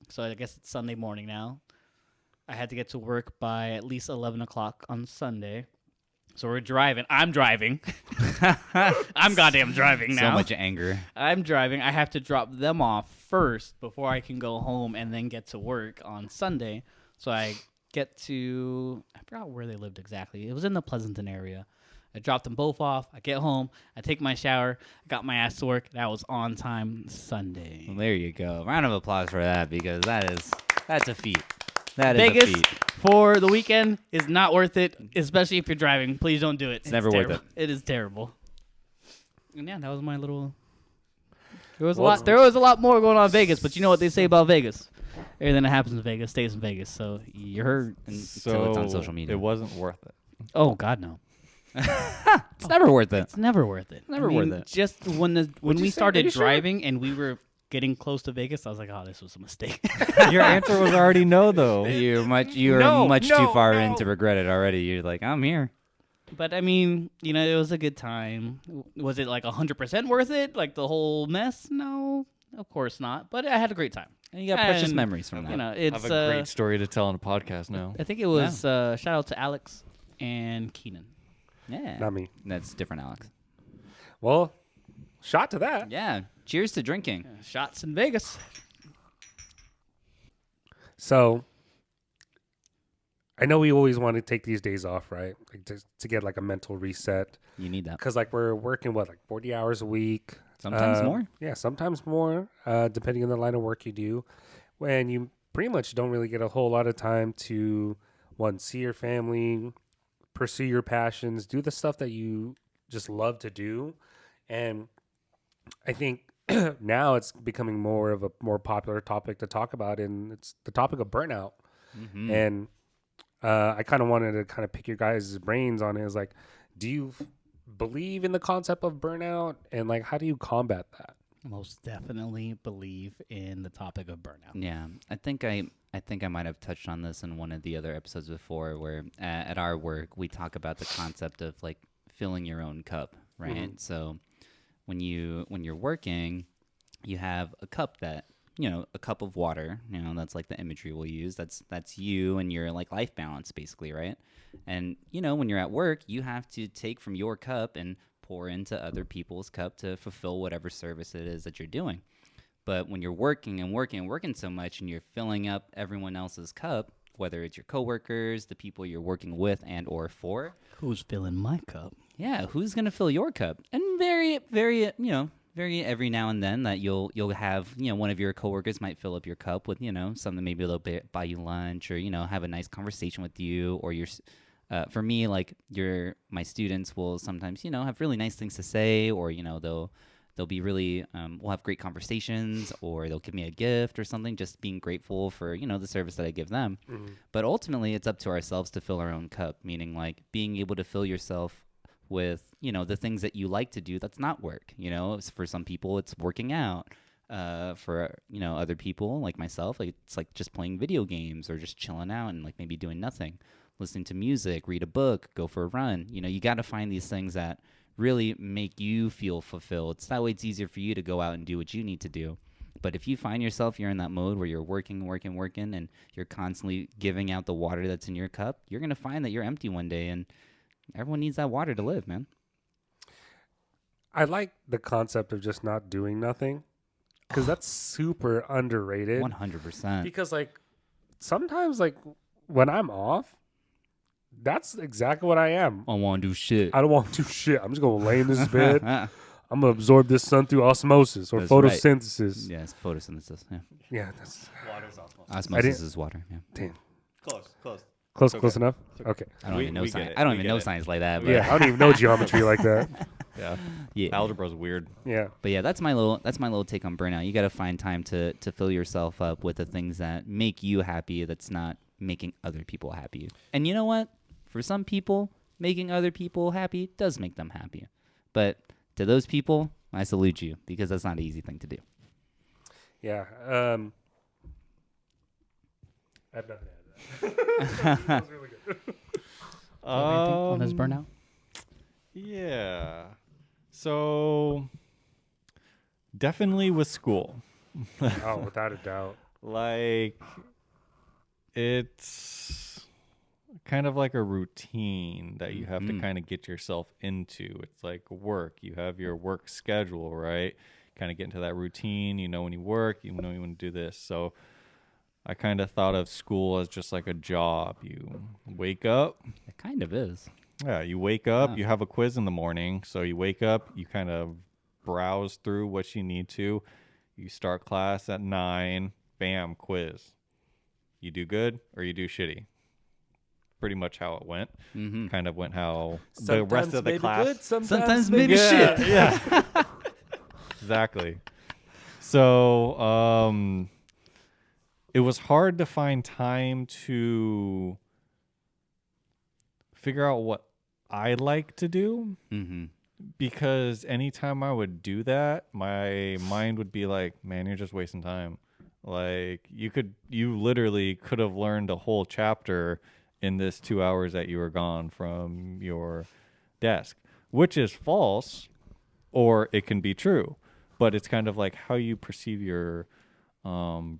So I guess it's Sunday morning now. I had to get to work by at least 11 o'clock on Sunday. So we're driving. I'm driving. I'm goddamn driving now. So much anger. I'm driving. I have to drop them off first before I can go home and then get to work on Sunday. So I get to, I forgot where they lived exactly. It was in the Pleasanton area. I dropped them both off. I get home. I take my shower. Got my ass to work. That was on time Sunday. Well, there you go. Round of applause for that, because that's a feat. That is Vegas a feat. for the weekend is not worth it, especially if you're driving. Please don't do it. It's never worth terrible. It is terrible. And yeah, that was my little. There was Well, There was a lot more going on in Vegas, but you know what they say about Vegas. Everything that happens in Vegas stays in Vegas. So you heard. Until it's on social media. It wasn't worth it. Oh God, no. It's never worth it. It's never worth it. Never worth it. Just when you we say? Are started you sure? driving and we were getting close to Vegas, I was like, oh, this was a mistake. Your answer was already no, though. You're much No, too far no. in to regret it already. You're like, I'm here. But I mean, it was a good time. Was it like 100% worth it? Like the whole mess? No, Of course not. But I had a great time. And you got precious And, memories from that. You know, I it's have a great story to tell on a podcast now. I think it was shout out to Alex and Keenan. Yeah. Not me. That's different, Alex. Well, shot to that. Yeah. Cheers to drinking. Shots in Vegas. So, I know we always want to take these days off, right? Like to get like a mental reset. You need that. Because like we're working, like 40 hours a week. Sometimes more. Yeah, sometimes more, depending on the line of work you do. When you pretty much don't really get a whole lot of time to, one, see your family, pursue your passions, do the stuff that you just love to do. And I think now it's becoming more of a more popular topic to talk about, and it's the topic of burnout. Mm-hmm. And I kind of wanted to kind of pick your guys' brains on it. Is like, do you believe in the concept of burnout, and like, how do you combat that? Most definitely believe in the topic of burnout. Yeah, I think I might have touched on this in one of the other episodes before, where at our work we talk about the concept of like filling your own cup, right? Mm-hmm. So when you're working, you have a cup that, you know, a cup of water, you know, that's like the imagery we'll use. That's you and your like life balance basically, right? And you know, when you're at work, you have to take from your cup and pour into other people's cup to fulfill whatever service it is that you're doing. But when you're working and working and working so much and you're filling up everyone else's cup, whether it's your coworkers, the people you're working with and or for, Who's filling my cup? yeah, who's gonna fill your cup? And very every now and then that you'll have, you know, one of your coworkers might fill up your cup with, you know, something, maybe they'll buy you lunch or, you know, have a nice conversation with you, or your for me, like my students will sometimes, you know, have really nice things to say, or, you know, they'll be really we'll have great conversations, or they'll give me a gift or something, just being grateful for, you know, the service that I give them. Mm-hmm. But ultimately it's up to ourselves to fill our own cup, meaning like being able to fill yourself with, you know, the things that you like to do that's not work. You know, for some people it's working out. For, you know, other people like myself, like it's like just playing video games or just chilling out and like maybe doing nothing, listening to music, read a book, go for a run. You know, you got to find these things that really make you feel fulfilled. So that way it's easier for you to go out and do what you need to do. But if you find yourself, you're in that mode where you're working, and you're constantly giving out the water that's in your cup, you're going to find that you're empty one day, and everyone needs that water to live, man. I like the concept of just not doing nothing, because that's super underrated. 100%. Because like sometimes like when I'm off, that's exactly what I am. I want to do shit. I don't want to do shit. I'm just gonna lay in this bed. I'm gonna absorb this sun through osmosis or That's photosynthesis. Right. Yes, photosynthesis. Yeah. Yeah, that's Water's osmosis. Osmosis is water. Yeah. damn. Close. Close enough. Okay. I don't We- even know we get science. it. I don't We even get know it. science like that. But Yeah, I don't even know geometry like that. Yeah. yeah. Algebra's weird. Yeah. But yeah, that's my little take on burnout. You got to find time to fill yourself up with the things that make you happy. That's not making other people happy. And you know what? For some people, making other people happy does make them happy. But to those people, I salute you, because that's not an easy thing to do. Yeah. I have nothing to add to that. That was really good. On his burnout? Yeah. So definitely with school. Oh, without a doubt. Like, it's kind of like a routine that you have to kind of get yourself into. It's like work. You have your work schedule, right? Kind of get into that routine. You know when you work, you know you want to do this. So I kind of thought of school as just like a job. You wake up. It kind of is. Yeah, you wake up, Yeah. you have a quiz in the morning. So you wake up, you kind of browse through what you need to. You start class at 9, bam, quiz. You do good or you do shitty. Pretty much how it went. Mm-hmm. Kind of went how the rest of the class. Good, Sometimes maybe Yeah, shit. yeah. Exactly. So, it was hard to find time to figure out what I like to do, Mm-hmm. because anytime I would do that, my mind would be like, man, you're just wasting time. Like you literally could have learned a whole chapter in this 2 hours that you were gone from your desk, which is false, or it can be true. but it's kind of like how you perceive your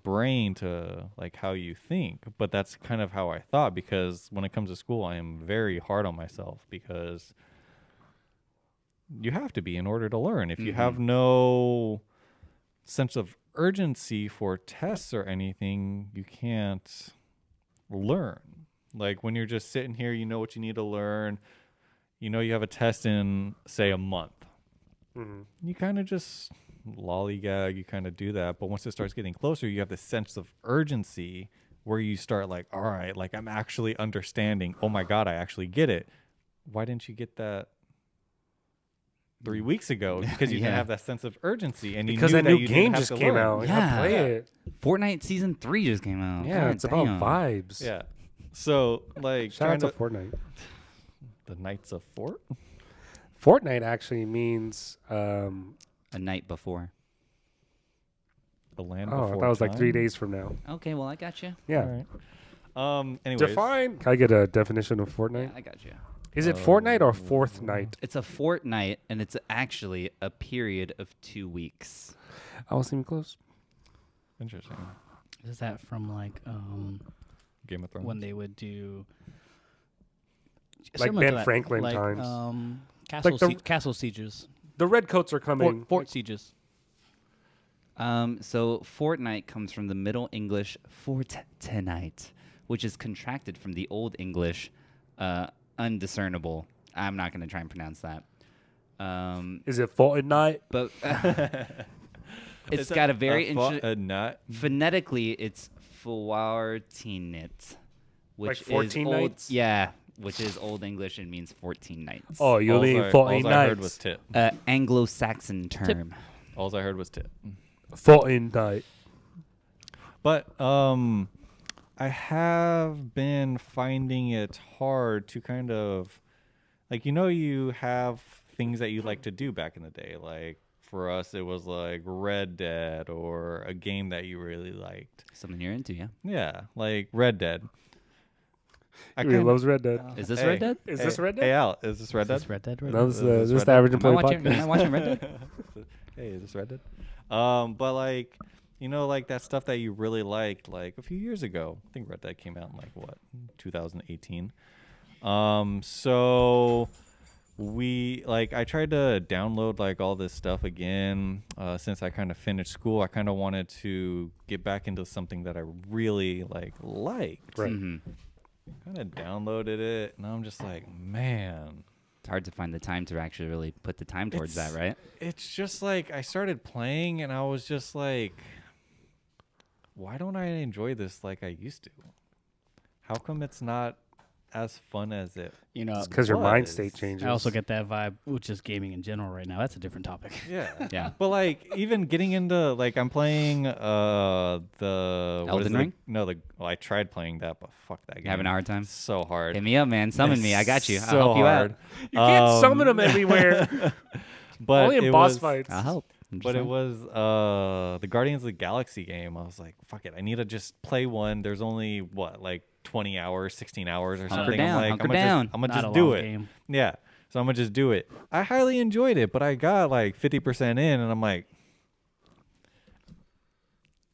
brain to like how you think. But that's kind of how I thought, because when it comes to school, I am very hard on myself, because you have to be in order to learn. If you have no sense of urgency for tests or anything, you can't learn. Like when you're just sitting here, you know what you need to learn. You know you have a test in, say, a month. You kind of just lollygag, you kind of do that. But once it starts getting closer, you have this sense of urgency where you start like, all right, like I'm actually understanding. Oh my God, I actually get it. Why didn't you get that 3 weeks ago? Because you didn't have that sense of urgency, and because you knew that that new you game didn't have just to came learn. out. Yeah. Play it. Fortnite Season 3 just came out. Yeah, God it's about damn. vibes. Yeah. So like, Shout out to kinda- Fortnite. the Knights of Fort. Fortnite actually means A night before. The land oh, before that was like 3 time? days from now. Okay, well, I got you. Yeah. All right. Anyways, Define. Can I get a definition of Fortnite? Yeah, I got you. Is it Fortnite or Fourth Night? It's a fortnight, and it's actually a period of 2 weeks. I was even close. Interesting. Is that from like Game of Thrones. when they would do Like similar to Ben that, Franklin like, times. Castle, the- castle sieges, The redcoats are coming. fort sieges. So fortnight comes from the Middle English fortnight, which is contracted from the Old English undiscernible. I'm not going to try and pronounce that. Is it Fortnite? But it's got a very interesting... nut. Phonetically, it's Fuartinit, which Like is 14 old, nights? Yeah, which is Old English and means 14 nights. Oh, you mean All 14 I heard was nights? tit. Anglo-Saxon term. All I heard was tit. Fortnite. But I have been finding it hard to kind of, like, you have things that you like to do back in the day. Like for us, it was like Red Dead or a game that you really liked. Something you're into, yeah. Yeah, like Red Dead. He really loves Red Dead. Is this Hey. Red Dead? Is this Red Dead? Hey Al, is this Red Dead? Is Red Dead. No, this Is is Red the Dead? Average Am I Employee watching, am I podcast. watching Red Dead? Hey, is this Red Dead? But like, like that stuff that you really liked, like a few years ago. I think Red Dead came out in like what, 2018. So I tried to download like all this stuff again. Since I kind of finished school, I kind of wanted to get back into something that I really liked. Right. Mhm. Kind of downloaded it, and I'm just like, man. It's hard to find the time to actually really put the time towards that, right? It's just like I started playing and I was just like, why don't I enjoy this like I used to? How come it's not as fun as it? Because your mind was. state changes. I also get that vibe with just gaming in general right now. That's a different topic. Yeah. Yeah. But like even getting into like I'm playing the what is Elden it? Ring? No, I tried playing that, but fuck that game. Having a hard time? It's so hard. Hit me up, man. Summon me. I got you. It's I'll help you hard. out. You can't summon them everywhere. But Only in it boss was, fights. I'll help. But it was the Guardians of the Galaxy game. I was like, fuck it. I need to just play one. There's only what, like 20 hours, 16 hours or something. down, I'm like, hunker I'm gonna down. just, I'm gonna Not just a do long it. game. Yeah. So I'm gonna just do it. I highly enjoyed it, but I got like 50% in and I'm like,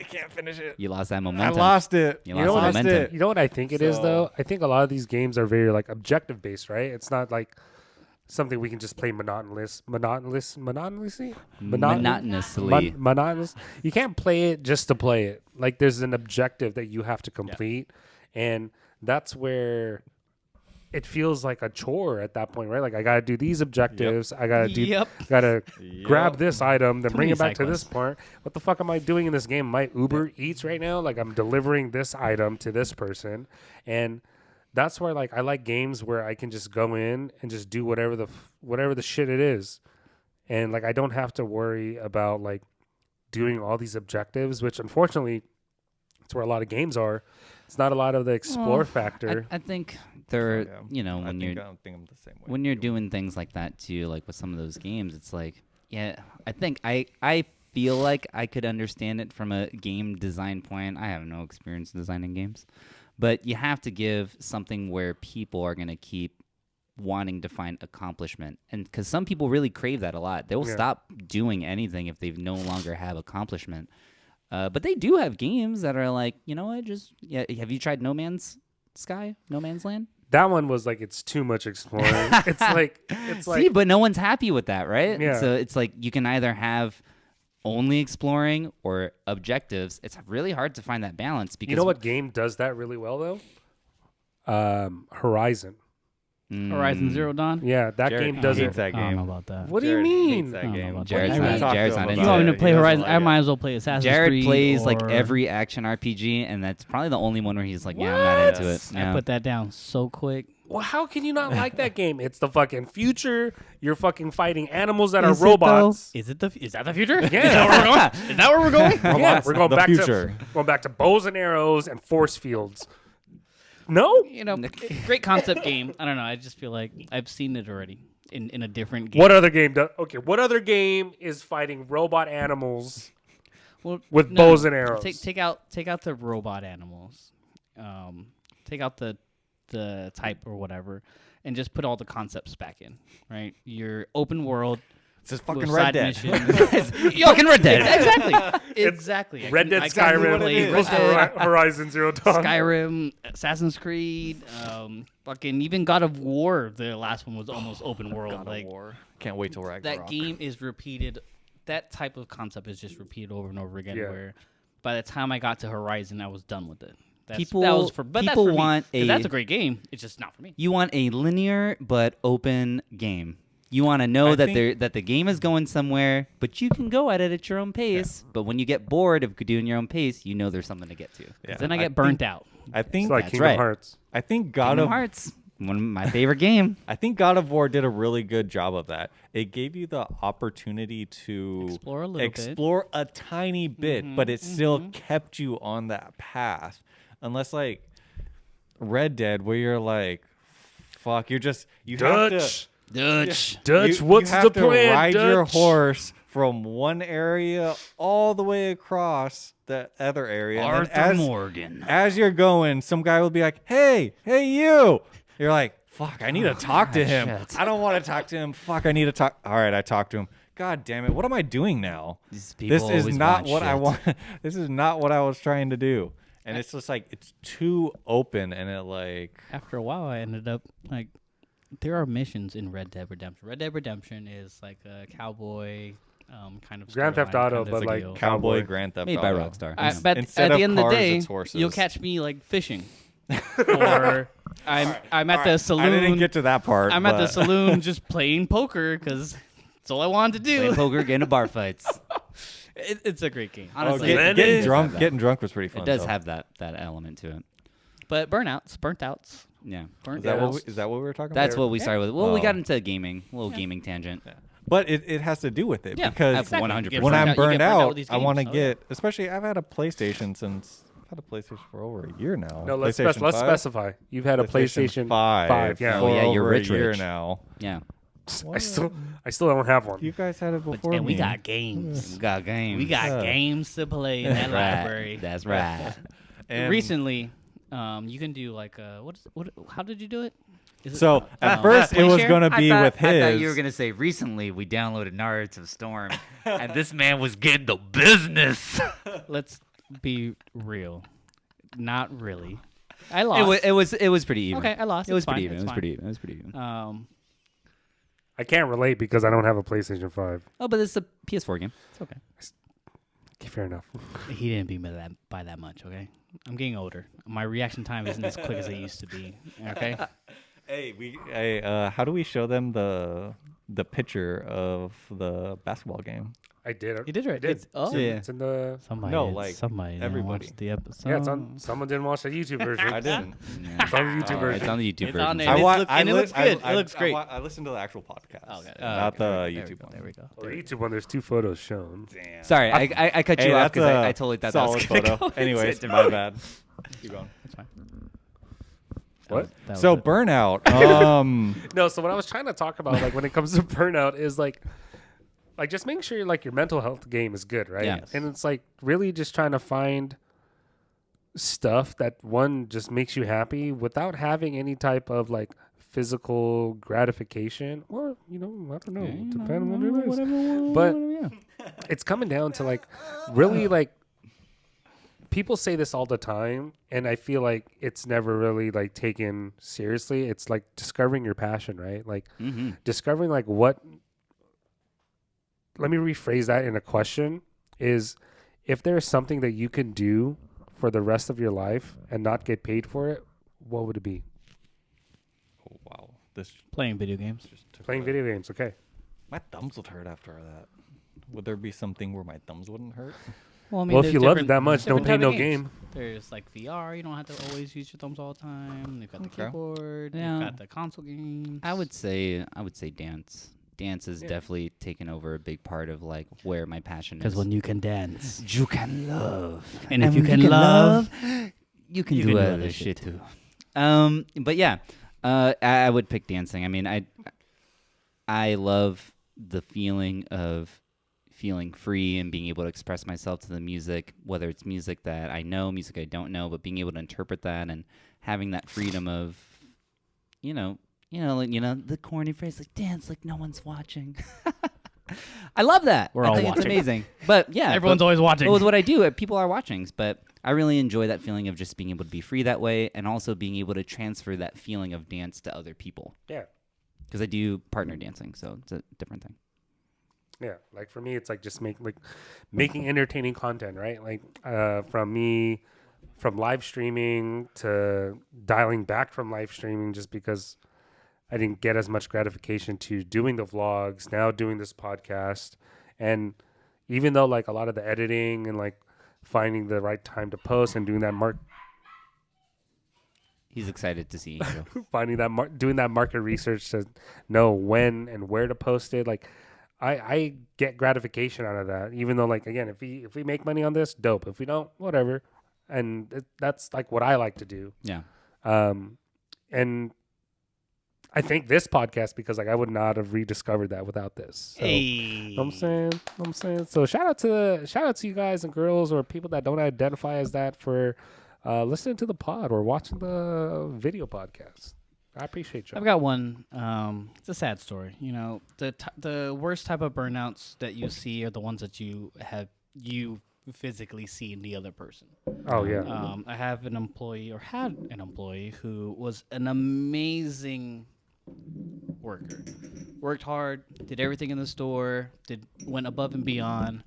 I can't finish it. You lost that I momentum. lost it. You You know, lost what the I, momentum. you know what I think it is, So- though? I think a lot of these games are very like objective based, right? It's not like something we can just play monotonous. Monotonous. You can't play it just to play it. Like there's an objective that you have to complete, and that's where it feels like a chore at that point, right? Like I gotta do these objectives. I gotta do. Yep. Gotta grab Yep. this item, then Too bring many it back to side this part. What the fuck am I doing in this game? My Uber Eats right now. Like I'm delivering this item to this person, and that's where like I like games where I can just go in and just do whatever the shit it is, and like I don't have to worry about like doing all these objectives, which unfortunately, it's where a lot of games are. It's not a lot of the explore factor. I think there, Yeah. when I you're think I'm the same way. when you're doing things like that too, like with some of those games, it's like, yeah, I think I feel like I could understand it from a game design point. I have no experience designing games, but you have to give something where people are going to keep wanting to find accomplishment. And because some people really crave that a lot. They will stop doing anything if they no longer have accomplishment. But they do have games that are like, you know what, have you tried No Man's Land? That one was like, it's too much exploring. it's like See, but no one's happy with that, right? Yeah. So it's like you can either have only exploring or objectives. It's really hard to find that balance because you know what game does that really well though? Horizon. Horizon Zero Dawn. Yeah, that Jared game does hates it. that I don't know game. about that. What do you Jared mean? hates that I don't know game. about Jared's that. not- I talked to Jared's him not about into You want me it. to play He doesn't Horizon? like I it. might as well play Assassin's Jared Creed. plays like or- every action RPG, and that's probably the only one where he's like, yeah, I'm not into it. I Yeah. put that down so quick. Well, how can you not like that game? It's the fucking future. You're fucking fighting animals that Is are it, robots. though? Is that the future? Yeah. Is that where we're going? Is that where we're going? Yeah, we're going The back future. to bows and arrows and force fields. No, You know, great concept game. I don't know. I just feel like I've seen it already in a different game. what other game does? Okay, what other game is fighting robot animals Well, with no, bows and arrows? Take out the robot animals. Take out the type or whatever, and just put all the concepts back in. Right, your open world. It's just with fucking side Red Dead. missions. Fucking Red Dead. Exactly. Red Dead I can Skyrim play equals Red Dead, Horizon Zero Dawn. Skyrim, Assassin's Creed, fucking even God of War. The last one was almost open world. God of like War. Can't wait till Ragnarok. that game is repeated. That type of concept is just repeated over and over again. Yeah. Where by the time I got to Horizon, I was done with it. People- that was for, but people that's for want me, 'cause a- that's a great game. It's just not for me. You want a linear but open game. You want to know I that think- that the game is going somewhere, but you can go at it at your own pace. But when you get bored of doing your own pace, you know there's something to get to. Yeah. Then I get burnt out. I think It's like That's Kingdom right. Hearts. I think God Kingdom of Hearts, one of my favorite game. I think God of War did a really good job of that. It gave you the opportunity to Explore a little bit. explore a tiny bit, but it still kept you on that path. Unless like Red Dead, where you're like, fuck, you have to Dutch. Dutch, you what's have the to plan, ride your Dutch? horse from one area all the way across the other area. And then Morgan. as you're going, some guy will be like, hey, you. You're like, fuck, I need to talk to him. shit. I don't want to talk to him. Fuck, I need to talk. All right, I talked to him. God damn it. What am I doing now? These people This is always not want what I shit. want. This is not what I was trying to do. And it's just like, it's too open and it like, After a while, I ended up like, there are missions in Red Dead Redemption. Red Dead Redemption is like a cowboy kind of Grand Theft storyline Auto, kind of but like deal. cowboy Cowboy. Grand Theft Made by Auto. Rockstar. I Yeah. bet Instead at of the end of the cars, day, it's horses. you'll catch me like fishing, or I'm at the saloon. I didn't get to that part. I'm at the but- saloon just playing poker because that's all I wanted to Playing do. poker, getting into bar fights. It's a great game. Oh, Honestly, Lennon. getting it drunk. does Getting drunk was pretty fun. It does though. have that element to it. But burnt outs. Yeah. Burnt Is that outs. what we were talking That's about? what we started with. Well, we Oh. got into gaming, a little gaming tangent. But it has to do with it Yeah, because I've 100%. Get when burnt I'm out- you burned get burnt out, with these I want to games. Oh, yeah. get. Especially, I've had a PlayStation since. I've had a PlayStation for over a year now. No, let's PlayStation 5? specify. You've had a PlayStation 5. Yeah. Oh, yeah, for you're over rich, a year rich. now. Yeah. I still don't have one. You guys had it before And we me. got games. We got games. We got Yeah. games to play in that Right. library. That's right. And Recently, you can do like what? How did you do it? Is it, So at um, first it play was share? gonna be with his. I thought you were gonna say recently we downloaded Naruto Storm, and this man was getting the business. Let's be real. Not really. I lost. It was pretty even. Okay, I lost. It was It's fine, pretty even. it's It was fine. pretty even. It was pretty even. I can't relate because I don't have a PlayStation 5. Oh, but it's a PS4 game. It's okay. Okay, fair enough. He didn't beat me by that much. Okay. I'm getting older. My reaction time isn't as quick as it used to be. Okay. Hey, how do we show them the picture of the basketball game? I did. You did right. I did. Oh. Yeah. It's in the. Somebody. No, did- like, somebody didn't everybody. watch the episode. Yeah, it's on. Someone didn't watch the YouTube version. I didn't. It's on the YouTube Oh, version. it's on the YouTube It's on version. there. And it looks good. It looks great. I listened to the actual podcast, Okay. not the There we YouTube go, one. There we go. On the YouTube one, there's 2 photos shown. Damn. Sorry, I cut Hey, you off that's because a I totally thought that was solid gonna photo. go Anyways, into my different- bad. Keep going. That's fine. What? That was So it. burnout. No, so what I was trying to talk about, like when it comes to burnout, is like just making sure like your mental health game is good, right? Yes. And it's like really just trying to find stuff that one just makes you happy without having any type of like physical gratification, or I don't know, depending on what it is. But it's coming down to like really like people say this all the time, and I feel like it's never really like taken seriously. It's like discovering your passion, right? Like discovering like what. Let me rephrase that in a question: is if there's something that you can do for the rest of your life and not get paid for it, what would it be? Oh, wow. This Playing video games. just took Playing video games, okay. My thumbs would hurt after that. Would there be something where my thumbs wouldn't hurt? Well, I mean, Well, if there's you love it different- that much, there's no different pain, type no of games. game. There's like VR. You don't have to always use your thumbs all the time. You've got the Okay. keyboard. Yeah. You've got the console games. I would say dance. Dance has definitely taken over a big part of like where my passion is. Because when you can dance, you can love, and if you can love, you can you do can do other other shit shit too. But yeah, I would pick dancing. I mean, I love the feeling of feeling free and being able to express myself to the music, whether it's music that I know, music I don't know, but being able to interpret that and having that freedom of, the corny phrase like dance like no one's watching. I love that. We're I all think watching. It's amazing. But yeah, everyone's always watching. But with what I do, people are watching. But I really enjoy that feeling of just being able to be free that way, and also being able to transfer that feeling of dance to other people. Yeah. Because I do partner dancing, so it's a different thing. Yeah, like for me, it's like just making entertaining content, right? Like from live streaming to dialing back from live streaming, just because I didn't get as much gratification to doing the vlogs, now doing this podcast, and even though like a lot of the editing and like finding the right time to post and doing that He's excited to see you. Joe. finding that doing that market research to know when and where to post it, like. I get gratification out of that, even though, like, again, if we make money on this, dope. If we don't, whatever. And that's like what I like to do. Yeah. And I think this podcast, because like I would not have rediscovered that without this. So, Hey, know what I'm saying. So shout out to you guys and girls or people that don't identify as that for listening to the pod or watching the video podcast. I appreciate you. I've got one. It's a sad story. The worst type of burnouts that you see are the ones that you physically see in the other person. Oh yeah. I had an employee who was an amazing worker. Worked hard, did everything in the store, went above and beyond.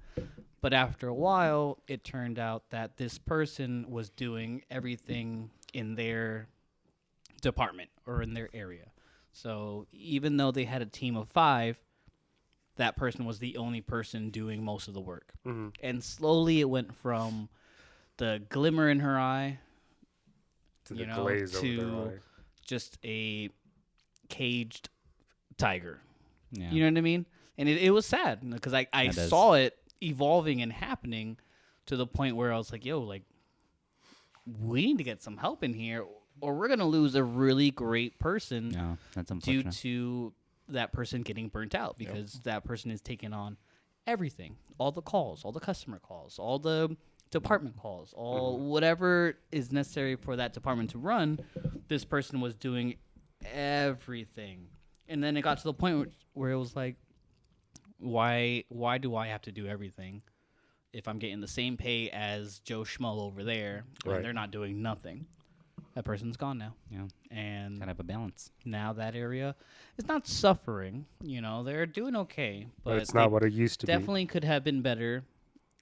But after a while, it turned out that this person was doing everything in their department or in their area. So even though they had a team of 5, that person was the only person doing most of the work. Mm-hmm. And slowly it went from the glimmer in her eye To the glaze over their eye. just a caged tiger. Yeah. You know what I mean? And it was sad because I That is. saw it evolving and happening to the point where I was like, yo, like, we need to get some help in here or we're going to lose a really great person No, that's due unfortunate. to that person getting burnt out because that person is taking on everything, all the calls, all the customer calls, all the department calls, all whatever is necessary for that department to run. This person was doing everything. And then it got to the point where it was like, why do I have to do everything if I'm getting the same pay as Joe Schmo over there and Right. they're not doing nothing? That person's gone now. Yeah. And Gotta have a balance. now that area is not suffering. They're doing okay, But it's not they what it used to be. definitely could have been better,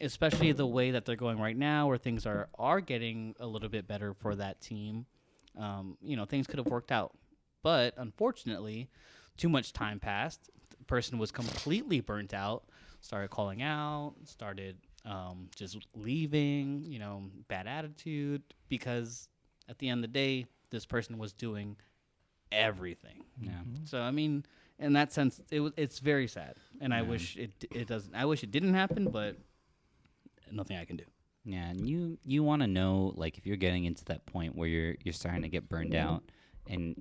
especially the way that they're going right now, where things are getting a little bit better for that team. Things could have worked out, but unfortunately, too much time passed. The person was completely burnt out. Started calling out. Started just leaving. Bad attitude because. At the end of the day, this person was doing everything. Yeah. So I mean, in that sense, it's very sad, and I wish it doesn't. I wish it didn't happen, but nothing I can do. Yeah, and you want to know, like, if you're getting into that point where you're starting to get burned out, and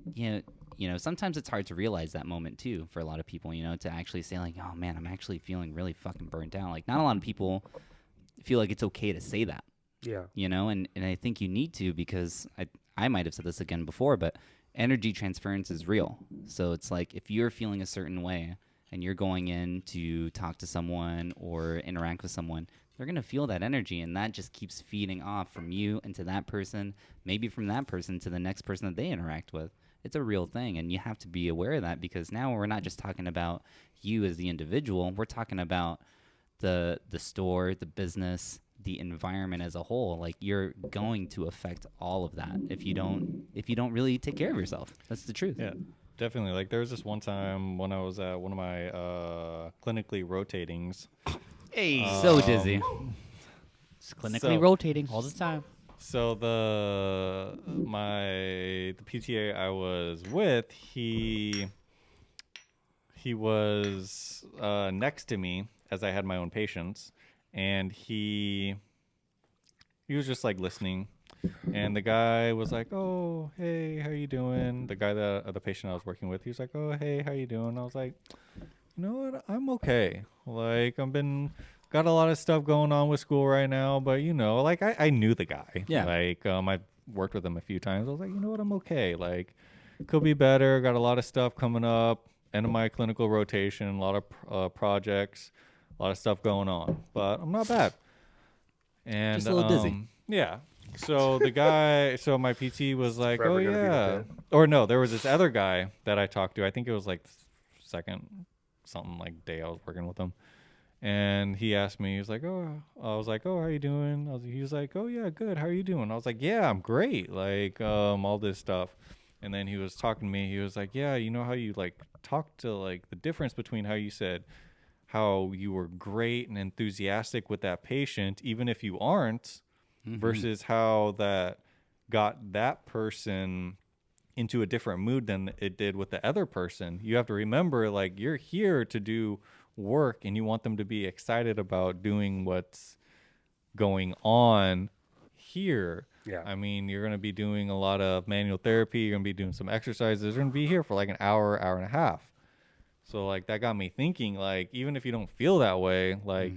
sometimes it's hard to realize that moment too for a lot of people. To actually say like, oh man, I'm actually feeling really fucking burnt out. Like, not a lot of people feel like it's okay to say that. Yeah. And I think you need to, because I might have said this again before, but energy transference is real. So it's like if you're feeling a certain way and you're going in to talk to someone or interact with someone, they're going to feel that energy, and that just keeps feeding off from you into that person, maybe from that person to the next person that they interact with. It's a real thing, and you have to be aware of that, because now we're not just talking about you as the individual. We're talking about the store, the business, the environment as a whole. Like, you're going to affect all of that if you don't really take care of yourself. That's the truth. Yeah, definitely. Like, there was this one time when I was at one of my clinically rotatings. Hey, So dizzy. it's clinically rotating all the time. So the PTA I was with, he was next to me as I had my own patients, and he was just like listening, and the guy was like, "Oh, hey, how you doing?" The guy the patient I was working with, he was like, "Oh, hey, how you doing?" I was like, "You know what? I'm okay. Like, got a lot of stuff going on with school right now, but like I knew the guy. Yeah. Like I worked with him a few times. I was like, you know what? I'm okay. Like, could be better. Got a lot of stuff coming up. End of my clinical rotation. A lot of projects. A lot of stuff going on, but I'm not bad. And Just a little dizzy. Yeah. So so my PT was like, Forever "Oh gonna be like yeah," that. or no, there was this other guy that I talked to. I think it was like second something like day I was working with him. And he asked me, he was like, "Oh," I was like, "Oh, how you doing?" He was like, "Oh yeah, good. How are you doing?" I was like, "Yeah, I'm great." Like, all this stuff. And then he was talking to me. He was like, "Yeah, you know how you like talked to like the difference between how you said how you were great and enthusiastic with that patient, even if you aren't, versus how that got that person into a different mood than it did with the other person. You have to remember, like, you're here to do work, and you want them to be excited about doing what's going on here." Yeah. I mean, you're going to be doing a lot of manual therapy. You're going to be doing some exercises. You're going to be here for like an hour, hour and a half. So like that got me thinking, like, even if you don't feel that way, like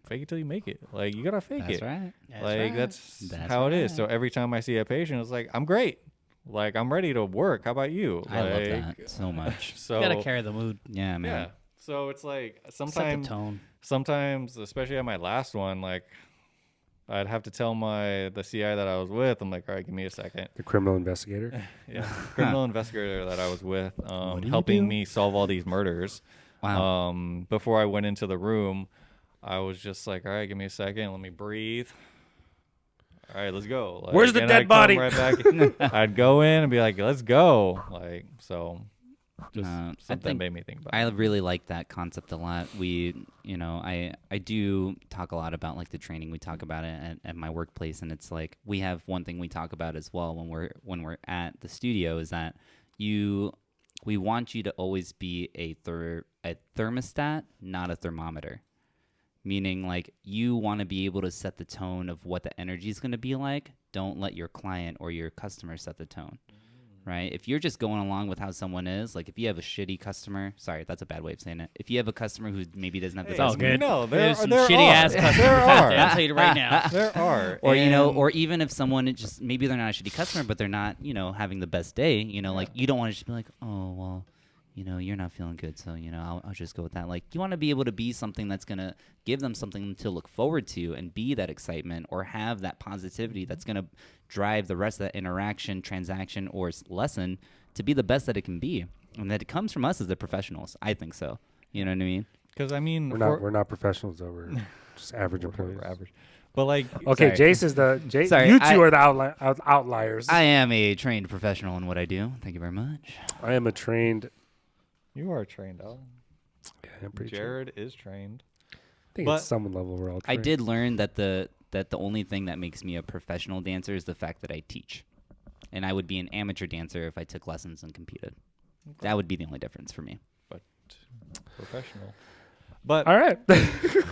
fake it till you make it. Like, you got to fake That's it. right. Like that's how it is. So every time I see a patient, it's like, I'm great. Like, I'm ready to work. How about you? I love Like, that so much. So You gotta carry the mood. Yeah, man. yeah. So it's like Set the sometimes tone. especially at my last one, like I'd have to tell the CI that I was with, I'm like, "All right, give me a second." The criminal investigator. Yeah. Criminal investigator that I was with, do you helping do? me solve all these murders. Wow. Before I went into the room, I was just like, "All right, give me a second, let me breathe. All right, let's go." Like, Where's the and dead I'd come body? Right back. I'd go in and be like, "Let's go." Like, so just I something think made me think about I it. really like that concept a lot. I do talk a lot about like the training. We talk about it at my workplace, and it's like we have one thing we talk about as well when we're at the studio is that we want you to always be a thermostat, not a thermometer. Meaning, like, you want to be able to set the tone of what the energy is going to be like. Don't let your client or your customer set the tone. Right? If you're just going along with how someone is, like if you have a shitty customer, sorry, that's a bad way of saying it. If you have a customer who maybe doesn't have the It's best all good. No, There's some there shitty are. ass customers There out are. there. I'll tell you right now. There are. or And- or even if someone is just maybe they're not a shitty customer, but they're not having the best day. Like you don't want to just be like, oh well, you're not feeling good, so I'll just go with that. Like, you want to be able to be something that's gonna give them something to look forward to and be that excitement or have that positivity that's gonna drive the rest of that interaction, transaction, or lesson to be the best that it can be, and that it comes from us as the professionals. I think so. You know what I mean? Because I mean, We're not professionals though. We're just average employees. we're average. But like, Okay, Sorry. Jace is the Sorry, you two are the outliers. I am a trained professional in what I do. Thank you very much. I am a trained. you are trained, Alan. Yeah, I'm pretty Jared is trained. I think but- it's some level we're all. I Trained. did learn that the only thing that makes me a professional dancer is the fact that I teach. And I would be an amateur dancer if I took lessons and competed. That would be the only difference for me. But professional. But All right.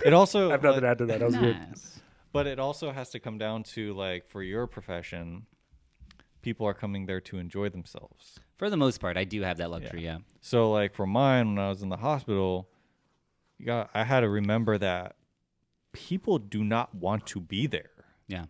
it also I have nothing to add to that. That was good. Nice. But it also has to come down to, like, for your profession, people are coming there to enjoy themselves. For the most part, I do have that luxury, yeah. So like for mine, when I was in the hospital, I had to remember that people do not want to be there. Yeah.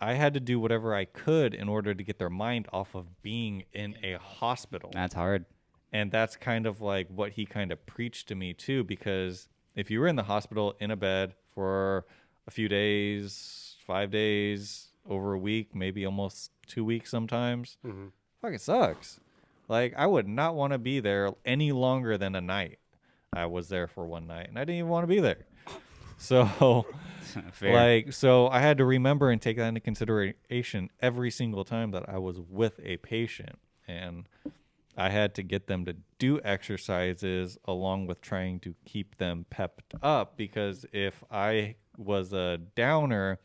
I had to do whatever I could in order to get their mind off of being in a hospital. That's hard. And that's kind of like what he kind of preached to me too, because if you were in the hospital in a bed for a few days, 5 days, over a week, maybe almost 2 weeks sometimes, fuck, it sucks. Like, I would not want to be there any longer than a night. I was there for one night, and I didn't even want to be there. So, so I had to remember and take that into consideration every single time that I was with a patient. And I had to get them to do exercises along with trying to keep them pepped up, because if I was a downer,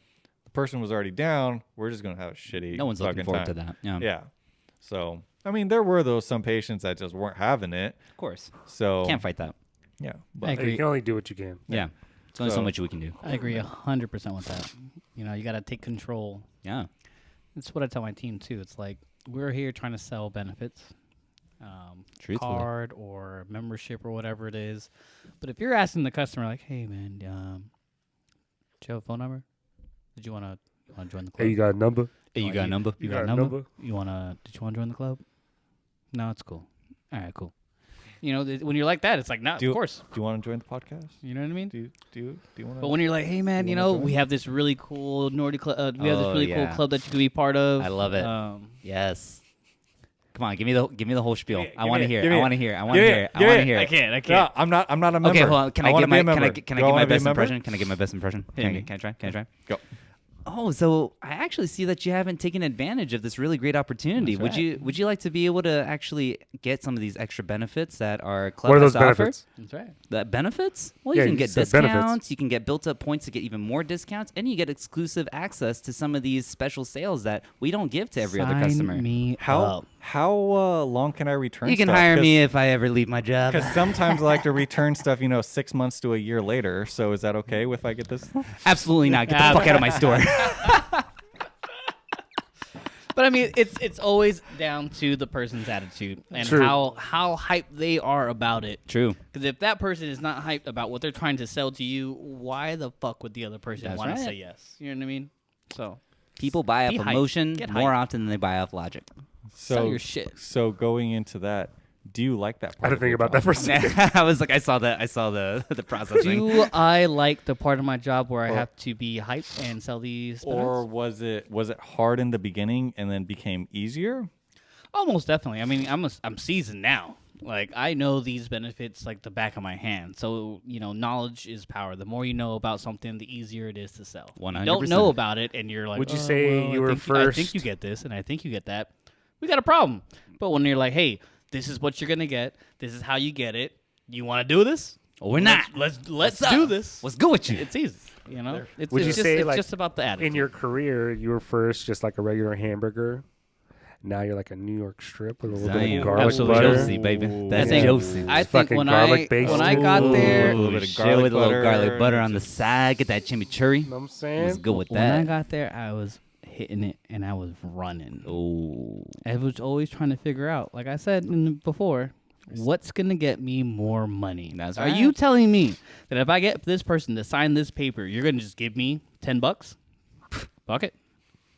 the person was already down, we're just going to have a shitty No one's looking fucking forward time. to that. Yeah. Yeah. So, I mean, there were some patients that just weren't having it. Of course. So, Can't fight that. yeah. I But agree. You can only do what you can. Yeah. It's only so So- much we can do. I agree 100% with that. You know, you got to take control. Yeah. It's what I tell my team too. It's like we're here trying to sell benefits, Truthfully. card or membership or whatever it is. But if you're asking the customer like, "Hey man, do you have a phone number? Did you want to join the club? Hey, you got a number? Hey, you got a number? You got a number? Did you want to join the club? No, it's cool. All right, cool. You know, when you're like that, it's like, no, Do- of course. do you want to join the podcast? You know what I mean? Do you want to? But when you're like, hey man, You you wanna know, join? we have this really cool Nordic club. We have this Oh, really yeah. cool club that you can be part of. I love it. Yes. Come on, give me the whole spiel. Give me it, I want to give me it, hear. give me I it. want to hear. I want to Give me hear. it, I give want it. to hear. I can't. No, I'm not a member. Okay, hold on. Can I wanna get my be a member. can Do I I get my wanna be a best member? impression? Can I get my best impression? Hit me. Can I try? Can I try? Go. Oh, so I actually see that you haven't taken advantage of this really great opportunity. That's Would you like to be able to actually get some of these extra benefits that our club What are has those to offer? benefits? That's right. The benefits? Well, Yeah, you can you get said discounts. benefits. You can get built-up points to get even more discounts, and you get exclusive access to some of these special sales that we don't give to every other Sign customer. me How up. long can I return? You can stuff? hire me if I ever leave my job. Because sometimes I like to return stuff, 6 months to a year later. So is that okay if I get this? Absolutely not. Get the fuck out of my store. But I mean, it's always down to the person's attitude and True. how hyped they are about it. True. Because if that person is not hyped about what they're trying to sell to you, why the fuck would the other person That's want to right. say yes? You know what I mean? So People buy Be off hyped. emotion Get more hyped. often than they buy off logic. sell your shit. So going into that, do you like that part? I didn't of think your about that job? for a second. I was like, I saw the processing. Do I like the part of my job where I have to be hyped and sell these? Or benefits? was it hard in the beginning and then became easier? Almost definitely. I mean, I'm seasoned now. Like I know these benefits like the back of my hand. So knowledge is power. The more you know about something, the easier it is to sell. 100%. You don't know about it, and you're like, Would you "Oh, say well, you were I think first?" you get this, and I think you get that. We got a problem. But when you're like, hey, this is what you're gonna get. This is how you get it. You want to do this? Or we're not. Let's What's do up? this. What's good with you? It's easy. It's, Would you it's just, say, it's like, just about the attitude. In your career, you were first just like a regular hamburger. Now you're like a New York strip with a little bit Damn. of garlic Absolutely. butter. Josie, baby. That's think- Josie. I It's think fucking when garlic based. when I got there, a little bit of Shit garlic with a little butter, garlic butter on the just- side. Get that chimichurri. You know what I'm saying? Was good with when I that. got there, I was hitting it and I was running. Oh, I was always trying to figure out, like I said before, what's gonna get me more money. That's Are right. you telling me that if I get this person to sign this paper, you're gonna just give me $10? Fuck it.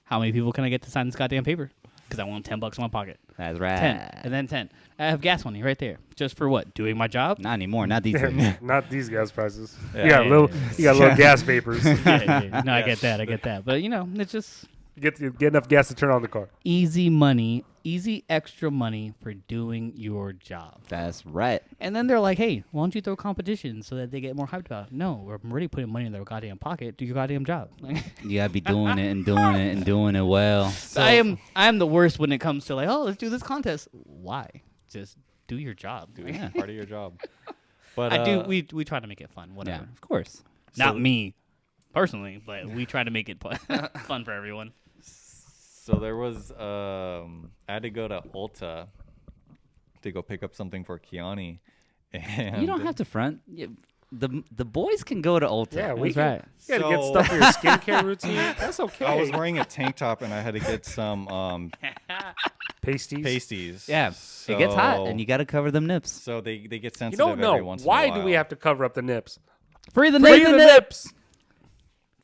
How many people can I get to sign this goddamn paper? Because I want $10 in my pocket. that's right. 10 and then 10. I have gas money right there, just for what? Doing my job. Not anymore. Not these days. Not these gas prices. Yeah. You got Yeah, little, yeah, you got little gas papers. Yeah. No, I get that. I get that. But it's just Get enough gas to turn on the car. easy money, easy extra money for doing your job. That's right. And then they're like, hey, why don't you throw competition so that they get more hyped about it? No, I'm already putting money in their goddamn pocket. Do your goddamn job. You gotta be doing it and doing it and doing it well. I am the worst when it comes to like, oh, let's do this contest. Why? Just do your job. Yeah, part of your job. But I do. We try to make it fun. Yeah, Whatever. of course. Not me, personally, but we try to make it fun for everyone. So there was I had to go to Ulta to go pick up something for Kiani, and You don't have to front. The boys can go to Ulta. Yeah, we That's can, right. You gotta get So- stuff for your skincare routine. That's okay. I was wearing a tank top and I had to get some pasties. pasties. Yeah, it gets hot, So- and you got to cover them nips. So they get You sensitive don't every know once why in a while. do we have to cover up the nips? Free the Free the nips.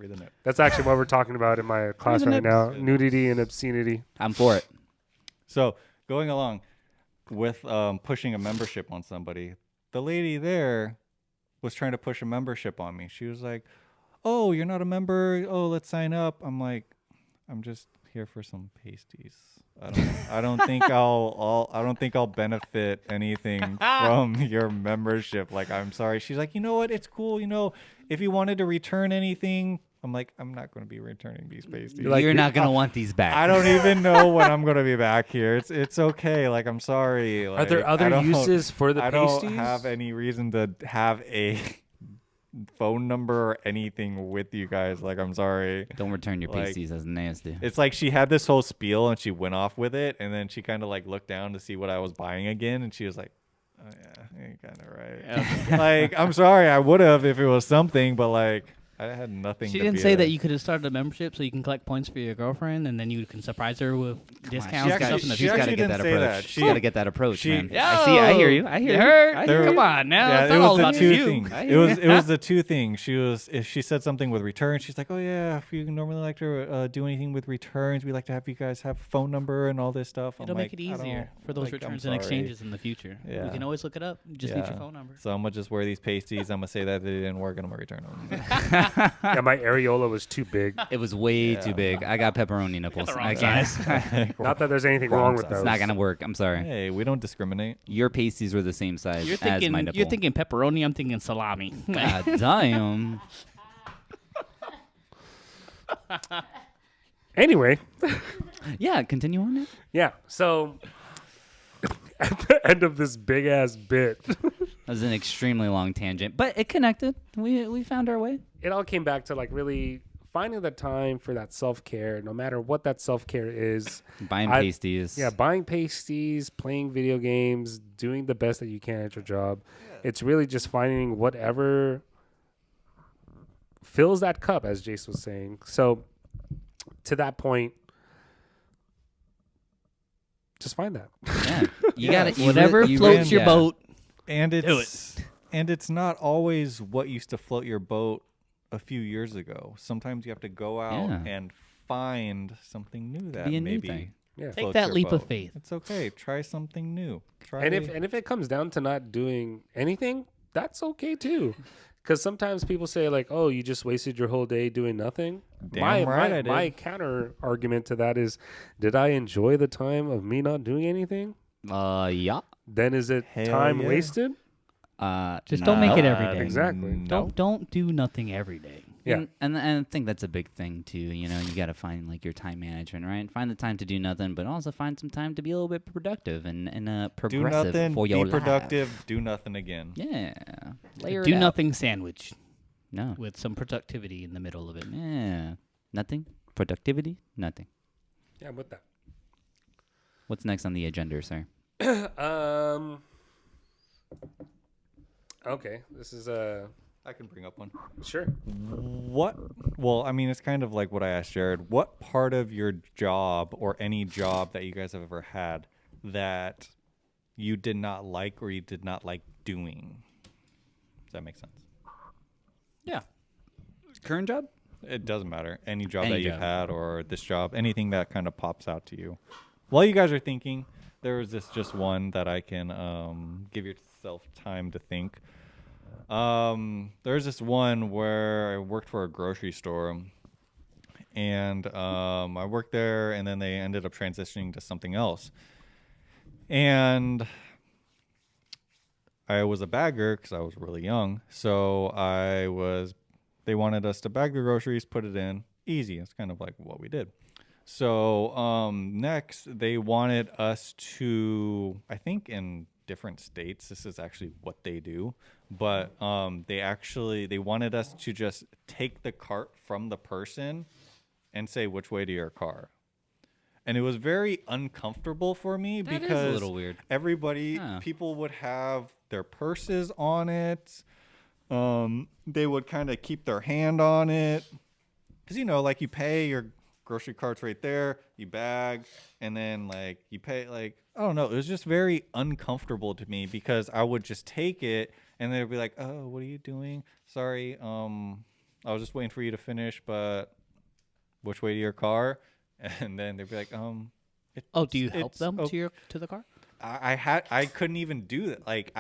Breathe in it. That's actually what we're talking about in my class right now. Nudity and obscenity. I'm for it. So going along with pushing a membership on somebody, the lady there was trying to push a membership on me. She was like, "Oh, you're not a member. Oh, let's sign up." I'm like, "I'm just here for some pasties. I don't think I'll benefit anything from your membership. Like, I'm sorry." She's like, "You know what? It's cool. You know, if you wanted to return anything." I'm like, "I'm not going to be returning these pasties. You're not going to want these back. I don't even know when I'm going to be back here. It's okay. Like, I'm sorry." Like, Are there other uses for the pasties? I don't have any reason to have a phone number or anything with you guys. Like, I'm sorry. Don't return your Like, pasties. That's nasty. It's like she had this whole spiel and she went off with it, and then she kind of like looked down to see what I was buying again, and she was like, "Oh yeah, you're kind of right." Like, I'm sorry, I would have if it was something, but like I had nothing. She to didn't be say a- that you could have started a membership so you can collect points for your girlfriend, and then you can surprise her with discounts and stuff in the she She's got to actually get didn't that say approach. that. She's got to get that approach, man. Yo, I see. I hear you. I hear you. heard? I hear Come you. on now. Yeah, It's it not all was the about two you. things. I It hear was you. it was the two things. If she said something with return, she's like, "Oh yeah, if you normally like to do anything with returns, we like to have you guys have a phone number and all this stuff." It'll I'm make like, it "I easier don't- for those like, I'm returns sorry." and exchanges in the future. Yeah. We can always look it up. You just need your Yeah. phone number. So I'm gonna just wear these pasties. I'm gonna say that they didn't work, and I'm gonna return them. Yeah, my areola was too big. It was way too Yeah. big. I got pepperoni nipples. the wrong I can't. Not that there's anything Wrong wrong with size. those. It's not gonna work. I'm sorry. Hey, we don't discriminate. Your pasties were the same size You're as my thinking nipple. you're thinking pepperoni. I'm thinking salami. God damn. Anyway, Yeah, continue on it. yeah. So at the end of this big ass bit, That was an extremely long tangent, but it connected. We found our way. it all came back to like really finding the time for that self care, no matter what that self care is. Buying I- pasties. Yeah, buying pasties, playing video games, doing the best that you can at your job. It's really just finding whatever fills that cup, as Jace was saying. So to that point, just find that. Yeah. You Yeah, got it. Whatever floats your boat. And Do it's not always what used to float your boat a few years ago. Sometimes you have to go out Yeah. and find something new that Be a new maybe thing. Yeah. Take floats that your leap of boat. faith. It's okay. Try something new. Try And if it comes down to not doing anything, that's okay too. Because sometimes people say like, "Oh, you just wasted your whole day doing nothing." Damn right I did. My counter argument to that is, did I enjoy the time of me not doing anything? Yeah. Then is it Hell time yeah. wasted? Just don't make it every Uh, day. Exactly. No. Don't do nothing every day. Yeah. And I think that's a big thing too. You know, you got to find like your time management, right? Find the time to do nothing, but also find some time to be a little bit productive and Do progressive nothing. for your Be life. productive. Do nothing again. Yeah. Layer Do it out. nothing sandwich No. with some productivity in the middle of it. Yeah. Nothing. Productivity. Nothing. Yeah, I'm with that. What's next on the agenda, sir? Okay, this is I can bring up one. sure. What? Well, I mean, it's kind of like what I asked Jared. What part of your job or any job that you guys have ever had that you did not like or you did not like doing? Does that make sense? Yeah. Current job? It doesn't matter. Any job Any that you've job. had or this job, anything that kind of pops out to you. While you guys are thinking, there was just one that I can give yourself time to think. There's this one where I worked for a grocery store, and I worked there, and then they ended up transitioning to something else. And I was a bagger because I was really young, so they wanted us to bag the groceries, put it in, easy. It's kind of like what we did. So next, they wanted us to, I think in different states, this is actually what they do, but they wanted us to just take the cart from the person and say, which way to your car. And it was very uncomfortable for me That is a because little weird. everybody, Huh. people would have their purses on it. They would kind of keep their hand on it. Because, you know, like you pay your grocery cart's right there, you bag, and then like you pay, like, I don't know. It was just very uncomfortable to me because I would just take it and they'd be like, oh, what are you doing? Sorry, I was just waiting for you to finish, but which way to your car? And then they'd be like, Oh, do you help it's them okay. to the car? I couldn't even do that. Like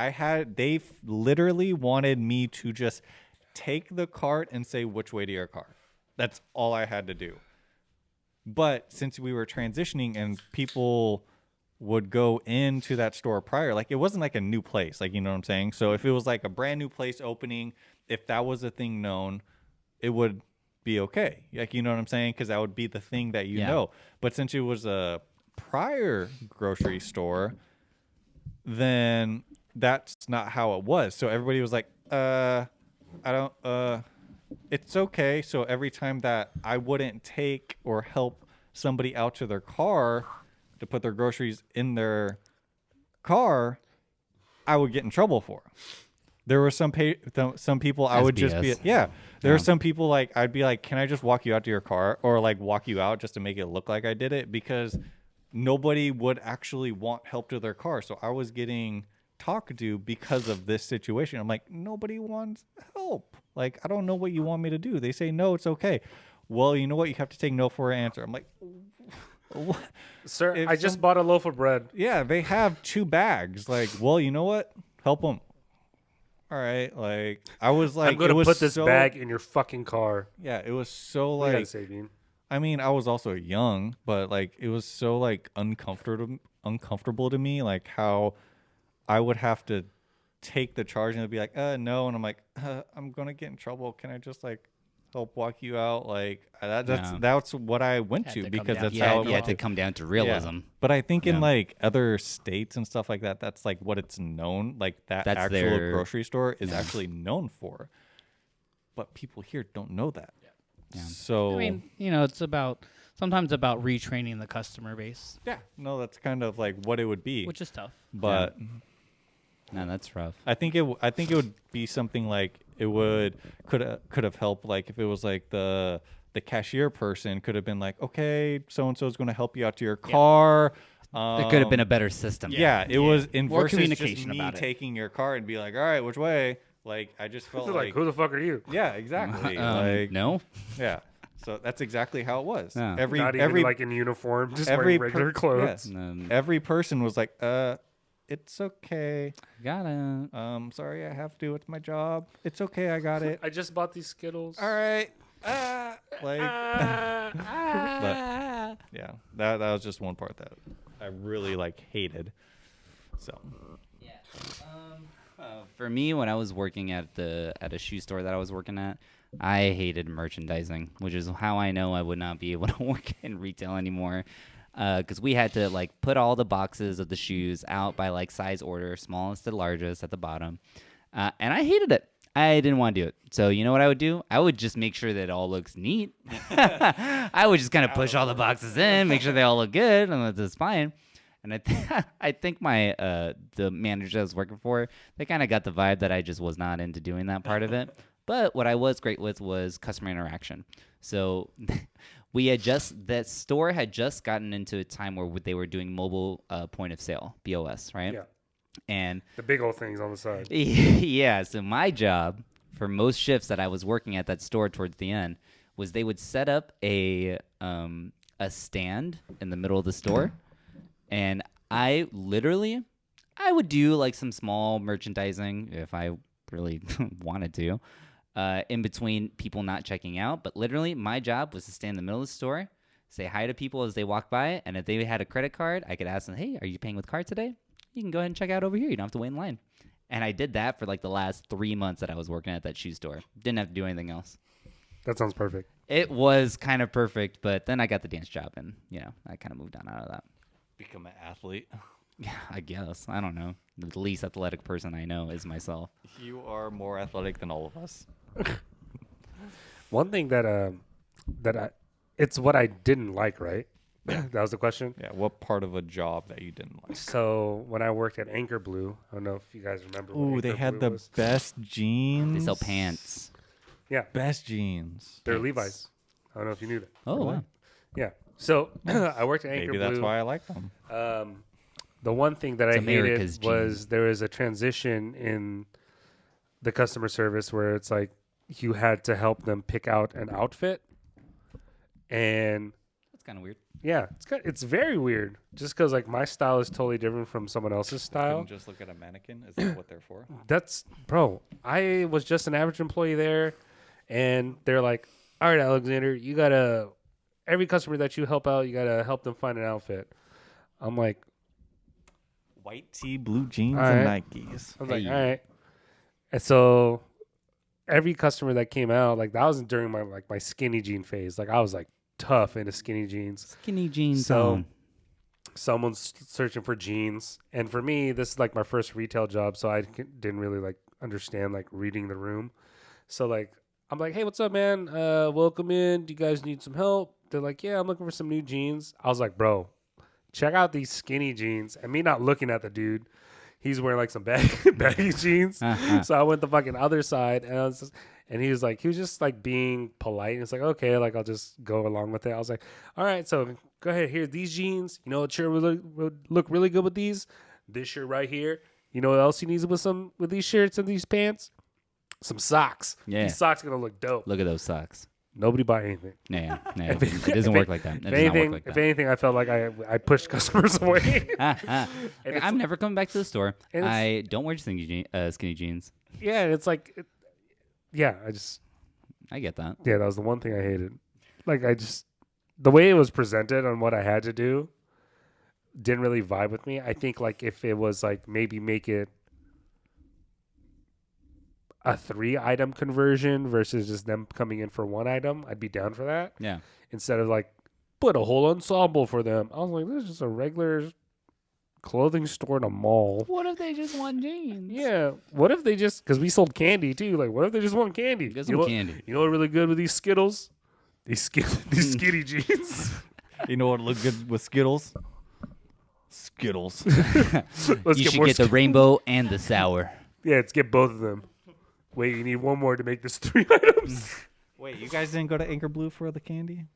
they literally wanted me to just take the cart and say which way to your car. That's all I had to do. But since we were transitioning and people would go into that store prior, like it wasn't like a new place, like, you know what I'm saying? So if it was like a brand new place opening, if that was a thing known, it would be okay. Like, you know what I'm saying? Because that would be the thing that you know. But since it was a prior grocery store, then that's not how it was. So everybody was like, it's okay. So every time that I wouldn't take or help somebody out to their car to put their groceries in their car, I would get in trouble for it. There were some people I would just be, there were some people like, I'd be like, can I just walk you out to your car, or like walk you out just to make it look like I did it? Because nobody would actually want help to their car. So I was getting talked to because of this situation. I'm like, nobody wants help. Like, I don't know what you want me to do. They say, no, it's okay. Well, you know what? You have to take no for an answer. I'm like, what? Sir, I just bought a loaf of bread. Yeah, they have 2 bags. Like, well, you know what? Help them. All right. Like, I was like, I'm going to put this bag in your fucking car. Yeah, it was so What do you like, gotta say, Bean? I mean, I was also young, but like it was so like uncomfortable to me, like how I would have to take the charge and it'd be like, no, and I'm like, I'm gonna get in trouble. Can I just like help walk you out? Like that's what I went Had to to come because down that's to Yeah, how you had to come down to realism. But I think in Yeah. like other states and stuff like that, that's like what it's known. Like that's actual their- grocery store is actually known for. But people here don't know that. Yeah. So I mean, it's sometimes about retraining the customer base, yeah, no, that's kind of like what it would be. which is tough. But No, that's rough. I think it would be something like it could have helped, like if it was like the cashier person could have been like, okay, so and so is going to help you out to your car. There could have been a better system. Yeah, it was in More versus just communication me about it. taking your car and be like, all right, which way? Like I just felt They're like, who the fuck are you? yeah, exactly. Like No. yeah. So that's exactly how it was. Yeah. Not even like in uniform, just wearing regular clothes. yes. Every person was like, it's okay. Got it. Sorry, I have to. It's my job. It's okay. I got it. I just bought these Skittles. All right. But yeah, that was just one part that I really like hated. So For me, when I was working at a shoe store that I was working at, I hated merchandising, which is how I know I would not be able to work in retail anymore. Because we had to like put all the boxes of the shoes out by like size order, smallest to largest at the bottom, and I hated it. I didn't want to do it. So you know what I would do? I would just make sure that it all looks neat. I would just kind of push all the boxes in, make sure they all look good, and that's fine. And I think my the manager I was working for, they kind of got the vibe that I just was not into doing that part of it. But what I was great with was customer interaction. So that store had just gotten into a time where they were doing mobile point of sale, BOS, right? Yeah. And The big old things on the side. yeah, so my job for most shifts that I was working at that store towards the end was they would set up a stand in the middle of the store, and I would do like some small merchandising if I really wanted to, in between people not checking out. But literally, my job was to stand in the middle of the store, say hi to people as they walk by, and if they had a credit card, I could ask them, "Hey, are you paying with card today? You can go ahead and check out over here. You don't have to wait in line." And I did that for like the last 3 months that I was working at that shoe store. Didn't have to do anything else. That sounds perfect. It was kind of perfect, but then I got the dance job, and I kind of moved on out of that. become an athlete. Yeah, I guess. I don't know. The least athletic person I know is myself. You are more athletic than all of us. One thing it's what I didn't like, right? That was the question. Yeah. What part of a job that you didn't like? So when I worked at Anchor Blue, I don't know if you guys remember. what Ooh, they Anchor had Blue the was. best jeans. They sell pants. Yeah, Best jeans. they're Pants. Levi's. I don't know if you knew that. Oh, Really? wow. Yeah. So I worked at Anchor Maybe Blue. that's why I like them. The one thing that It's I America's hated was there was a transition in the customer service where it's like you had to help them pick out an outfit. And That's kind of weird. yeah, it's very weird. Just because like my style is totally different from someone else's style. Couldn't just look at a mannequin. Is that what they're for? That's bro. I was just an average employee there, and they're like, "All right, Alexander, you gotta every customer that you help out, you gotta help them find an outfit." I'm like, White tee, blue jeans, All and right. Nikes. I was like, all right. And so every customer that came out, like that was during my skinny jean phase. Like I was like tough into skinny jeans. Skinny jeans. So someone's searching for jeans, and for me, this is like my first retail job, so I didn't really like understand like reading the room. So like I'm like, hey, what's up, man? Welcome in. Do you guys need some help? They're like, yeah, I'm looking for some new jeans. I was like, bro, check out these skinny jeans. And me not looking at the dude, he's wearing like some baggy jeans. So I went the fucking other side, and he was just like being polite. And it's like, okay, like I'll just go along with it. I was like, all right, so go ahead. Here, these jeans. You know what shirt would look really good with these? This shirt right here. You know what else he needs with these shirts and these pants? Some socks. Yeah. These socks are gonna look dope. Look at those socks. Nobody buy anything. Nah, it doesn't work like that. It does not work like If that. anything, I felt like I pushed customers away. I'm never coming back to the store. and it's- I don't wear skinny jeans. Yeah, and it's like, I get that. that was the one thing I hated. Like the way it was presented on what I had to do didn't really vibe with me. I think like if it was like maybe make it a 3-item conversion versus just them coming in for 1 item, I'd be down for that. Yeah. Instead of like put a whole ensemble for them. I was like, this is just a regular clothing store in a mall. What if they just want jeans? Yeah. What if they just, because we sold candy too. Like, what if they just want candy? Get You some know what- candy. You know what really good with these Skittles? These skinny jeans. You know what look good with Skittles? Skittles. Let's You should more get the Sk- rainbow and the sour. Yeah, let's get both of them. Wait, you need one more to make this 3 items. Wait, you guys didn't go to Anchor Blue for the candy?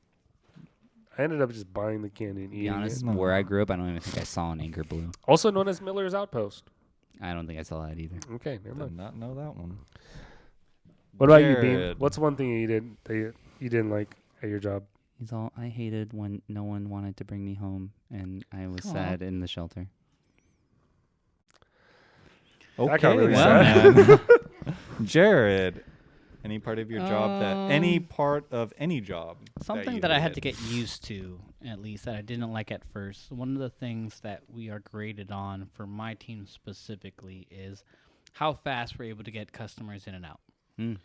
I ended up just buying the candy and To be eating honest, it. where I grew up, I don't even think I saw an Anchor Blue. Also known as Miller's Outpost. I don't think I saw that either. Okay, never Did mind. not know that one. What about you, Bean? Jared. What's one thing you didn't like at your job? He's all I hated when no one wanted to bring me home, and I was Aw. sad in the shelter. That got really well, sad. man. Jared, any part of your job any part of any job Something that I had to get used to, at least that I didn't like at first. One of the things that we are graded on for my team specifically is how fast we're able to get customers in and out. Mm.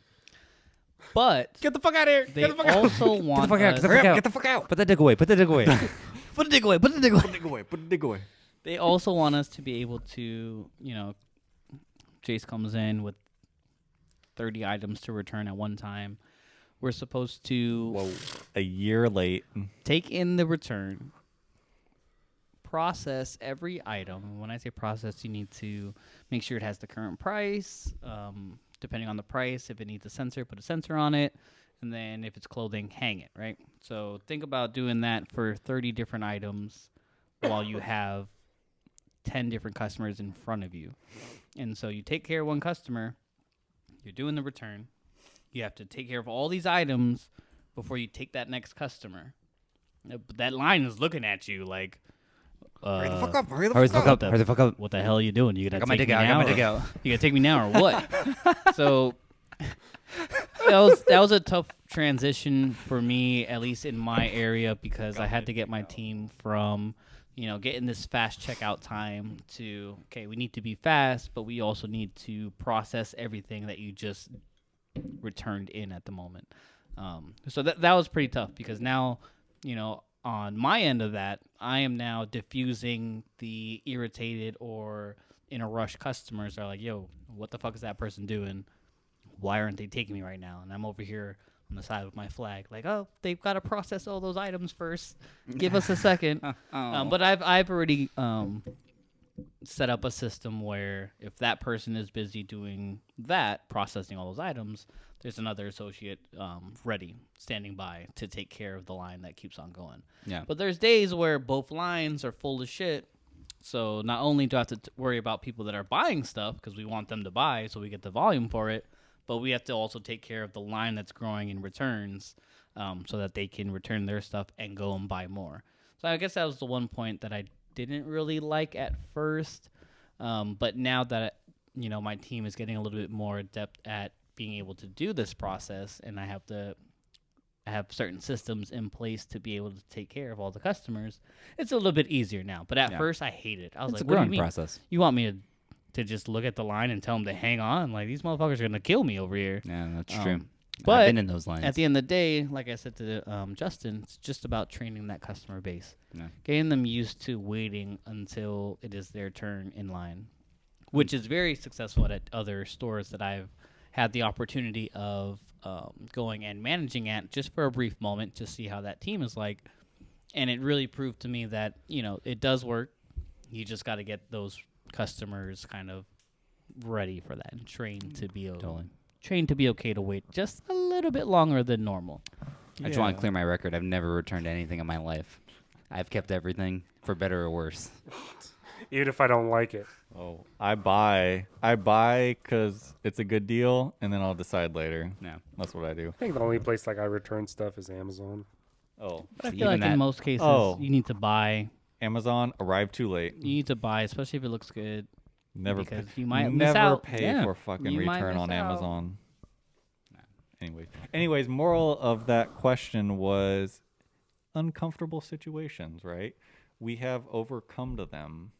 But Get the fuck out of here. they also want us, Get the fuck out! Put that dick away! Put that dick away! put the dick away, put the dick away. Put the dig away. They also want us to be able to, Jace comes in with 30 items to return at one time. We're supposed to Whoa, a year late. take in the return, process every item. When I say process, you need to make sure it has the current price. Depending on the price, if it needs a sensor, put a sensor on it. And then if it's clothing, hang it, right? So think about doing that for 30 different items while you have 10 different customers in front of you. And so you take care of one customer, you're doing the return. You have to take care of all these items before you take that next customer. But that line is looking at you like, Hurry the fuck up! Hurry the Hurry fuck the up! fuck up! Hurry the fuck up! what the hell are you doing? You I gonna got my take dick me out! I now? got my dick or- out! You gonna take me now or what? So that was a tough transition for me, at least in my area, because I had to get my team from, getting this fast checkout time to, okay, we need to be fast, but we also need to process everything that you just returned in at the moment. So that was pretty tough because now, on my end of that, I am now diffusing the irritated or in a rush customers are like, yo, what the fuck is that person doing? Why aren't they taking me right now? And I'm over here on the side with my flag, like, oh, they've got to process all those items first. Give us a second. But I've already set up a system where if that person is busy doing that, processing all those items, there's another associate ready, standing by to take care of the line that keeps on going. Yeah. But there's days where both lines are full of shit. So not only do I have to worry about people that are buying stuff because we want them to buy so we get the volume for it, but we have to also take care of the line that's growing in returns, so that they can return their stuff and go and buy more. So I guess that was the one point that I didn't really like at first, but now that my team is getting a little bit more adept at being able to do this process, and I have certain systems in place to be able to take care of all the customers, it's a little bit easier now. But at first, I hated it. I was It's like, a what do you growing mean? process. You want me to just look at the line and tell them to hang on? Like, these motherfuckers are going to kill me over here. Yeah, that's true. But I've been in those lines. At the end of the day, like I said to Justin, it's just about training that customer base. Yeah. Getting them used to waiting until it is their turn in line, which is very successful at other stores that I've had the opportunity of going and managing at just for a brief moment to see how that team is like. And it really proved to me that, it does work. You just got to get those customers kind of ready for that and trained to be okay to wait just a little bit longer than normal. I just want to clear my record. I've never returned anything in my life. I've kept everything for better or worse. Even if I don't like it. Oh, I buy because it's a good deal, and then I'll decide later. No. That's what I do. I think the only place like I return stuff is Amazon. Oh, But I So feel like even in that- most cases, you need to buy. Amazon arrived too late. You need to buy, especially if it looks good. Never Because pay, you might miss never out. pay Yeah. for fucking You might return miss on out. Amazon. Anyways, moral of that question was uncomfortable situations, right? We have overcome to them,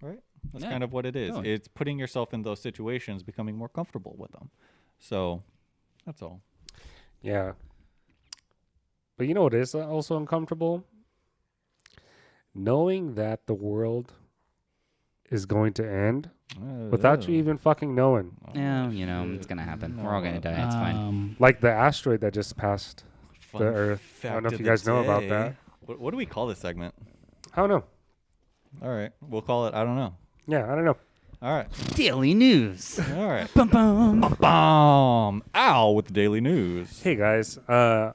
right? That's Yeah, kind of what it is. totally. It's putting yourself in those situations, becoming more comfortable with them. So that's all. Yeah. But you know what is also uncomfortable? Knowing that the world is going to end without you even fucking knowing. Yeah, it's going to happen. We're all going to die. It's fine. Like the asteroid that just passed Fun the Earth. I don't know fact if of you guys the know about day. that. What do we call this segment? I don't know. All right, we'll call it I don't know. Yeah, I don't know. All right. Daily news. All right. Bum, bum. Bomb. Ow with the daily news. Hey guys, I'm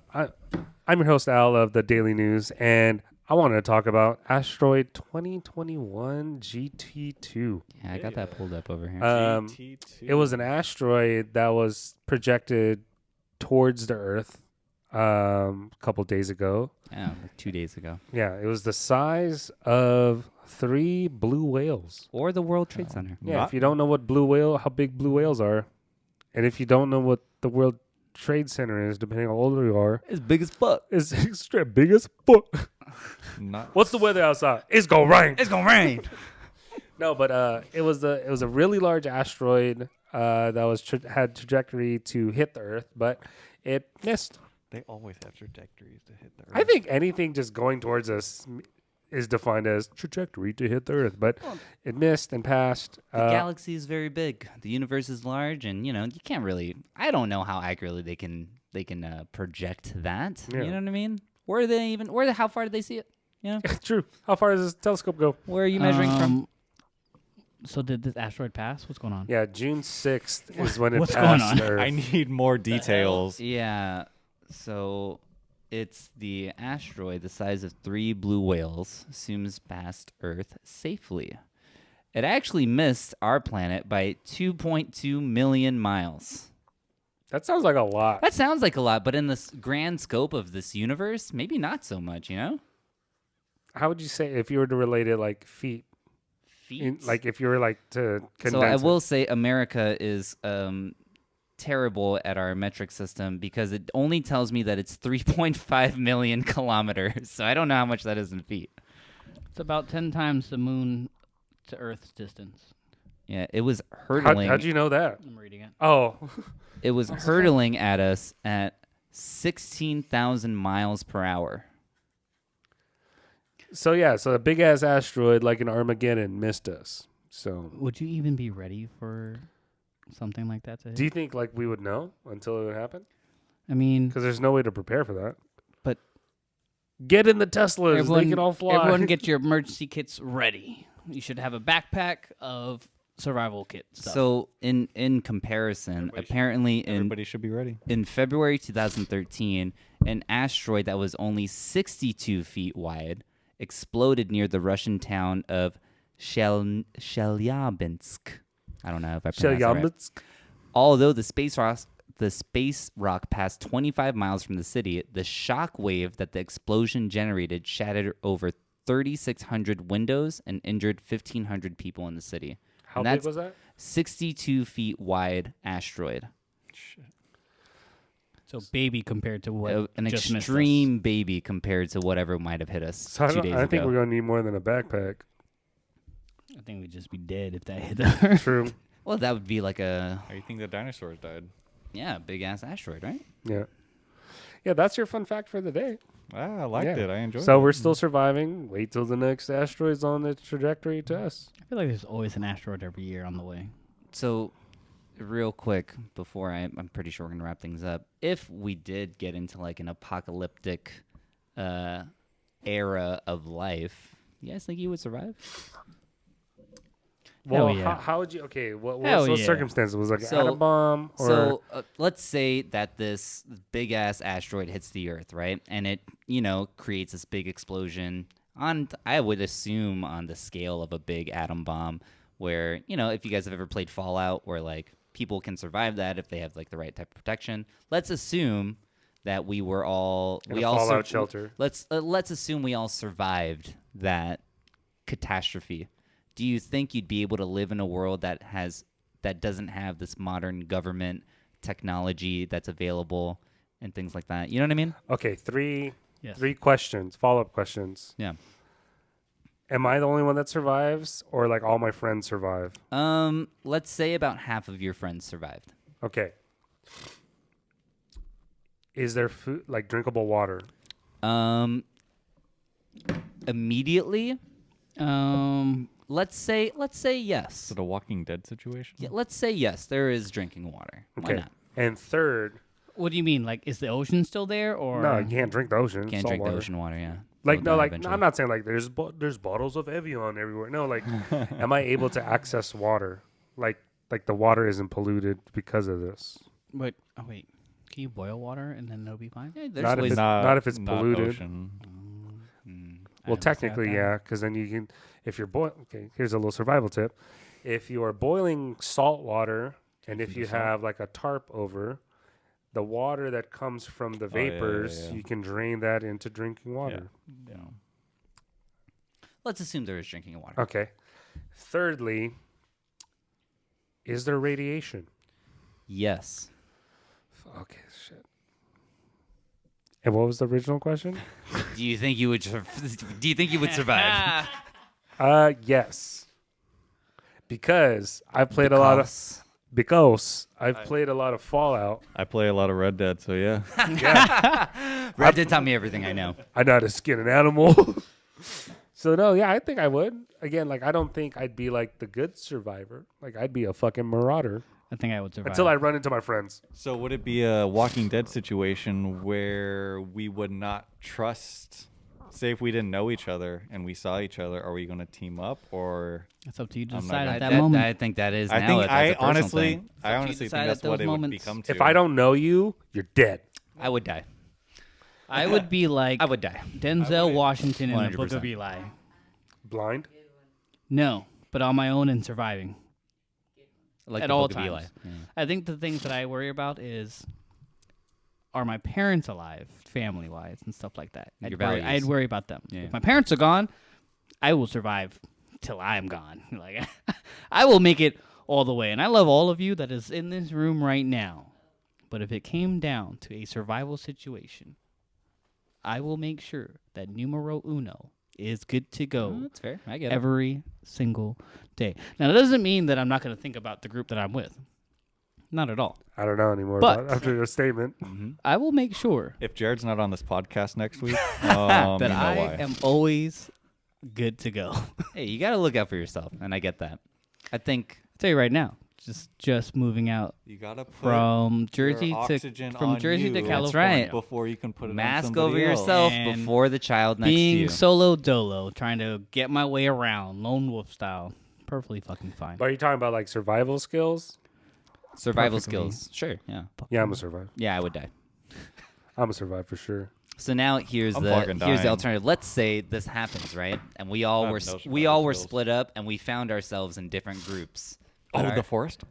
your host Al of the Daily News, and I wanted to talk about Asteroid 2021 GT2. Yeah, I got that pulled up over here. GT2. It was an asteroid that was projected towards the Earth a couple days ago. Yeah, like 2 days ago. Yeah, it was the size of 3 blue whales. Or the World Trade Center. Yeah, if you don't know how big blue whales are, and if you don't know what the World Trade Center is, depending on how old you are, It's big as fuck. it's extra big as fuck. Not What's the weather outside? It's gonna rain. It's going to rain. No, but it was a really large asteroid that was had trajectory to hit the Earth, but it missed. They always have trajectories to hit the Earth. I think anything just going towards us is defined as trajectory to hit the Earth, but it missed and passed. The galaxy is very big. The universe is large, and you can't really. I don't know how accurately they can project that. Yeah. You know what I mean? How far did they see it? True. How far does this telescope go? Where are you measuring from? So did this asteroid pass? What's going on? Yeah, June 6th is when it What's passed going on? the Earth. I need more details. Yeah. So it's the asteroid the size of 3 blue whales zooms past Earth safely. It actually missed our planet by 2.2 million miles. That sounds like a lot. That sounds like a lot, but in the grand scope of this universe, maybe not so much, How would you say if you were to relate it like feet? Feet. Like if you were like to condense So I it. will say America is terrible at our metric system because it only tells me that it's 3.5 million kilometers. So I don't know how much that is in feet. It's about 10 times the moon to Earth's distance. Yeah, it was hurtling. How'd you know that? I'm reading it. Oh, It was hurtling at us at 16,000 miles per hour. so a big ass asteroid like an Armageddon missed us. So Would you even be ready for something like that to hit? do you think like we would know until it would happen? I mean, Because there's no way to prepare for that. But get in the Teslas. They can all fly. everyone get your emergency kits ready. You should have a backpack of survival kit stuff. So in comparison, apparently Everybody should be ready. in February 2013, an asteroid that was only 62 feet wide exploded near the Russian town of Chelyabinsk. I don't know if I pronounced that right. Chelyabinsk. Although the space rock passed 25 miles from the city, the shock wave that the explosion generated shattered over 3,600 windows and injured 1,500 people in the city. How And big that's was that? 62 feet wide asteroid. So baby compared to what? An just missed us. extreme baby compared to whatever might have hit us So 2 days I ago. think we're gonna need more than a backpack. I think we'd just be dead if that hit her. True. Well, that would be like a How do you think the dinosaurs died? big ass asteroid, right? Yeah. Yeah, that's your fun fact for the day. I liked Yeah. it. I enjoyed it. So we're still surviving. Wait till the next asteroid's on the trajectory to us. I feel like there's always an asteroid every year on the way. So, real quick before I'm pretty sure we're gonna wrap things up. If we did get into like an apocalyptic era of life, you guys think you would survive? Well, yeah. how would you? Okay, what Hell was those yeah. circumstances? Was it like So- an atom bomb or? So let's say that this big ass asteroid hits the Earth, right? And it, creates this big explosion I would assume on the scale of a big atom bomb where, if you guys have ever played Fallout where like people can survive that if they have like the right type of protection. Let's assume that we were all In a fallout shelter. Let's assume we all survived that catastrophe. Do you think you'd be able to live in a world that doesn't have this modern government technology that's available and things like that? You know what I mean? Okay, three Yes. questions, follow-up questions. Yeah. Am I the only one that survives, or like all my friends survive? Let's say about half of your friends survived. Okay. Is there food, like drinkable water? Immediately, let's say yes. Is it a Walking Dead situation? Yeah, let's say yes. There is drinking water. Why Okay. not? And third, What do you mean? Like, is the ocean still there, or no, you can't drink the ocean. Can't salt drink water. the ocean water. Yeah. Like You'll no, die like eventually. I'm not saying like there's bottles of Evian everywhere. No, like, am I able to access water? Like the water isn't polluted because of this. Wait, wait. Can you boil water and then it'll be fine? Yeah, there's Not if ways. it's- not if it's polluted. Ocean. Well, technically, yeah, because then you can, if you're okay, here's a little survival tip. If you are boiling salt water and if you have like a tarp over, the water that comes from the yeah, yeah, vapors, yeah. you can drain that into drinking water. Yeah. Let's assume there is drinking water. Okay. Thirdly, is there radiation? Yes. Okay, shit. And what was the original question? Do you think you would? Do you think you would survive? Yes. Because I've played a lot of I've played a lot of Fallout. I play a lot of Red Dead, so yeah. Red Dead taught me everything I know. I know how to skin an animal. So no, yeah, I think I would. Again, like I don't think I'd be like the good survivor. Like I'd be a fucking marauder I think I would survive. until I run into my friends. So would it be a Walking Dead situation where we would not trust? Say if we didn't know each other and we saw each other, are we going to team up or? It's up to you to I'm not decide gonna- at that moment. I think that is. I now think that's I a personal honestly, thing. I honestly decide think at that's what those it would moments. become to. If I don't know you, you're dead. I would die. I would be like I would die. Denzel Washington in the Book of 100%. Eli. Blind. No, but on my own and surviving. Like At the all Book of Eli. times. Yeah. I think the things that I worry about is, are my parents alive, family-wise, and stuff like that. Your I'd values. worry about them. Yeah. If my parents are gone, I will survive till I'm gone. Like, I will make it all the way. And I love all of you that is in this room right now. But if it came down to a survival situation, I will make sure that numero uno is good to go. Oh, that's fair. I get it. Every single day. Now, that doesn't mean that I'm not going to think about the group that I'm with. Not at all. I don't know anymore But- about after your statement. I will make sure If Jared's not on this podcast next week, that you know I why. am always good to go. Hey, you got to look out for yourself, and I get that. I think I'll tell you right now, just moving out You gotta put from your Jersey to oxygen from on Jersey to you California. right. before you can put it on mask somebody over else. yourself And before the child next to Being you. solo dolo, trying to get my way around, lone wolf style, perfectly fucking fine. But are you talking about like survival skills? Survival perfectly. skills. Sure. Yeah. Yeah, I'm a survive. Yeah, I would die. I'm a survive for sure. So now here's I'm the fucking dying. alternative. Let's say this happens, right? And we all I have were no we survival all were skills. split up, and we found ourselves in different groups. Oh, But the forest?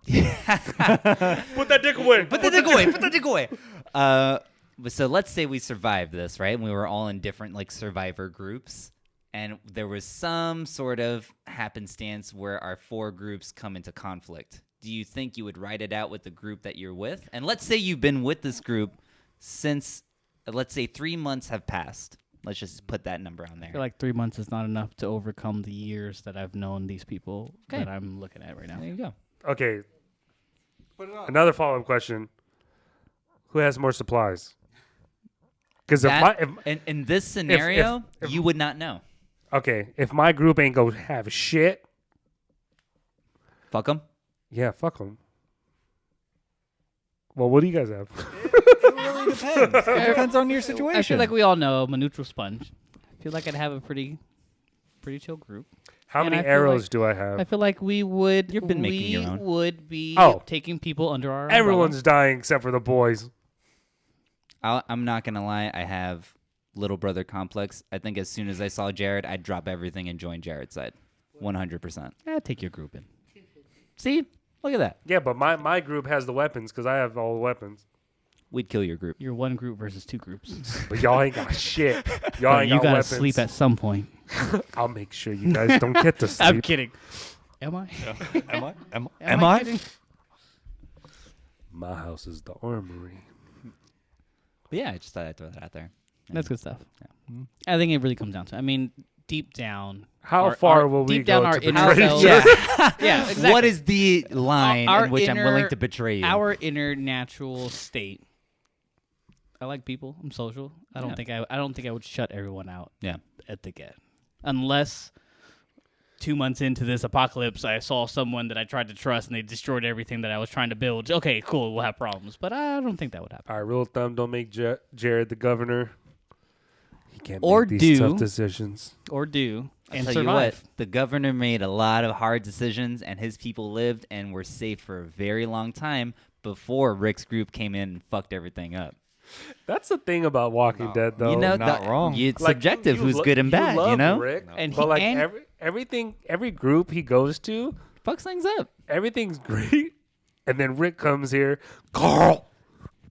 Put that dick away. Put the dick away. Put the dick away. But so let's say we survived this, right? And we were all in different like survivor groups, and there was some sort of happenstance where our 4 groups come into conflict. Do you think you would ride it out with the group that you're with? And let's say you've been with this group since, let's say 3 months have passed. Let's just put that number on there. I feel like 3 months is not enough to overcome the years that I've known these people that I'm looking at right now. There you go. Okay. Another follow-up question: who has more supplies? Because In this scenario, if- you would not know. if my group ain't gonna have shit, Fuck them. yeah, fuck them. Well, what do you guys have? It really depends. It depends on your situation. I feel like we all know I'm a neutral sponge. I feel like I'd have a pretty chill group. How And many I feel arrows like- do I I have? feel like we would. You've been making your own. Would be taking people under our. Everyone's dying except for the boys. I'm not going to lie. I have little brother complex. I think as soon as I saw Jared, I'd drop everything and join Jared's side. 100%. Take your group in. See? Look at that. Yeah, but my group has the weapons because I have all the weapons. We'd kill your group. You're one group versus 2 groups. But y'all ain't got shit. Y'all ain't you got gotta weapons. sleep at some point. I'll make sure you guys don't get to sleep. I'm kidding. Am I? Am I? kidding? My house is the armory. But yeah, I just thought I'd throw that out there. That's good stuff. I think it really comes down to. I mean, deep down. How far will we deep down go our to inner betray selves- each other? Yeah, exactly. What is the line Our in which I'm willing inner- to betray you? Our inner natural state. I like people. I'm social. I don't Yeah. think I would shut everyone out Yeah. at the get, unless 2 months into this apocalypse, I saw someone that I tried to trust and they destroyed everything that I was trying to build. Okay, cool. We'll have problems, but I don't think that would happen. All right, rule of thumb: don't make Jared the governor. He can't Or make these do. tough decisions. Or do and Tell survive. you what, the governor made a lot of hard decisions, and his people lived and were safe for a very long time before Rick's group came in and fucked everything up. That's the thing about Walking Dead, though. you know, not wrong. It's Like, subjective. you Who's lo- good and bad? love You know, Rick, And but he- like and- every group he goes to, fucks things up. everything's great, and then Rick comes here, Carl.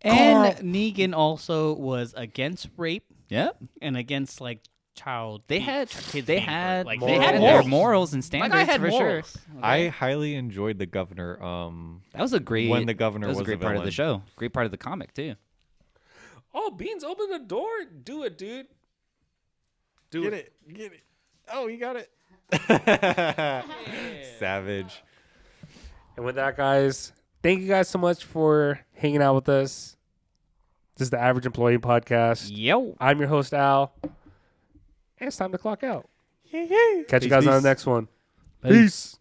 And Negan also was against rape Yep. and against like child. They had their Morals. morals and Like standards I had for morals. sure. I highly enjoyed the governor. That was a great When the governor that was a was great the part of the villain. show. Great part of the comic too. Oh, Beans, open the door. Do it, dude. Do it. Get it. Oh, you got it. Savage. And with that, guys, thank you guys so much for hanging out with us. This is the Average Employee Podcast. Yo. I'm your host, Al. And it's time to clock out. Catch you Peace, guys on peace. the next one. Peace. Peace.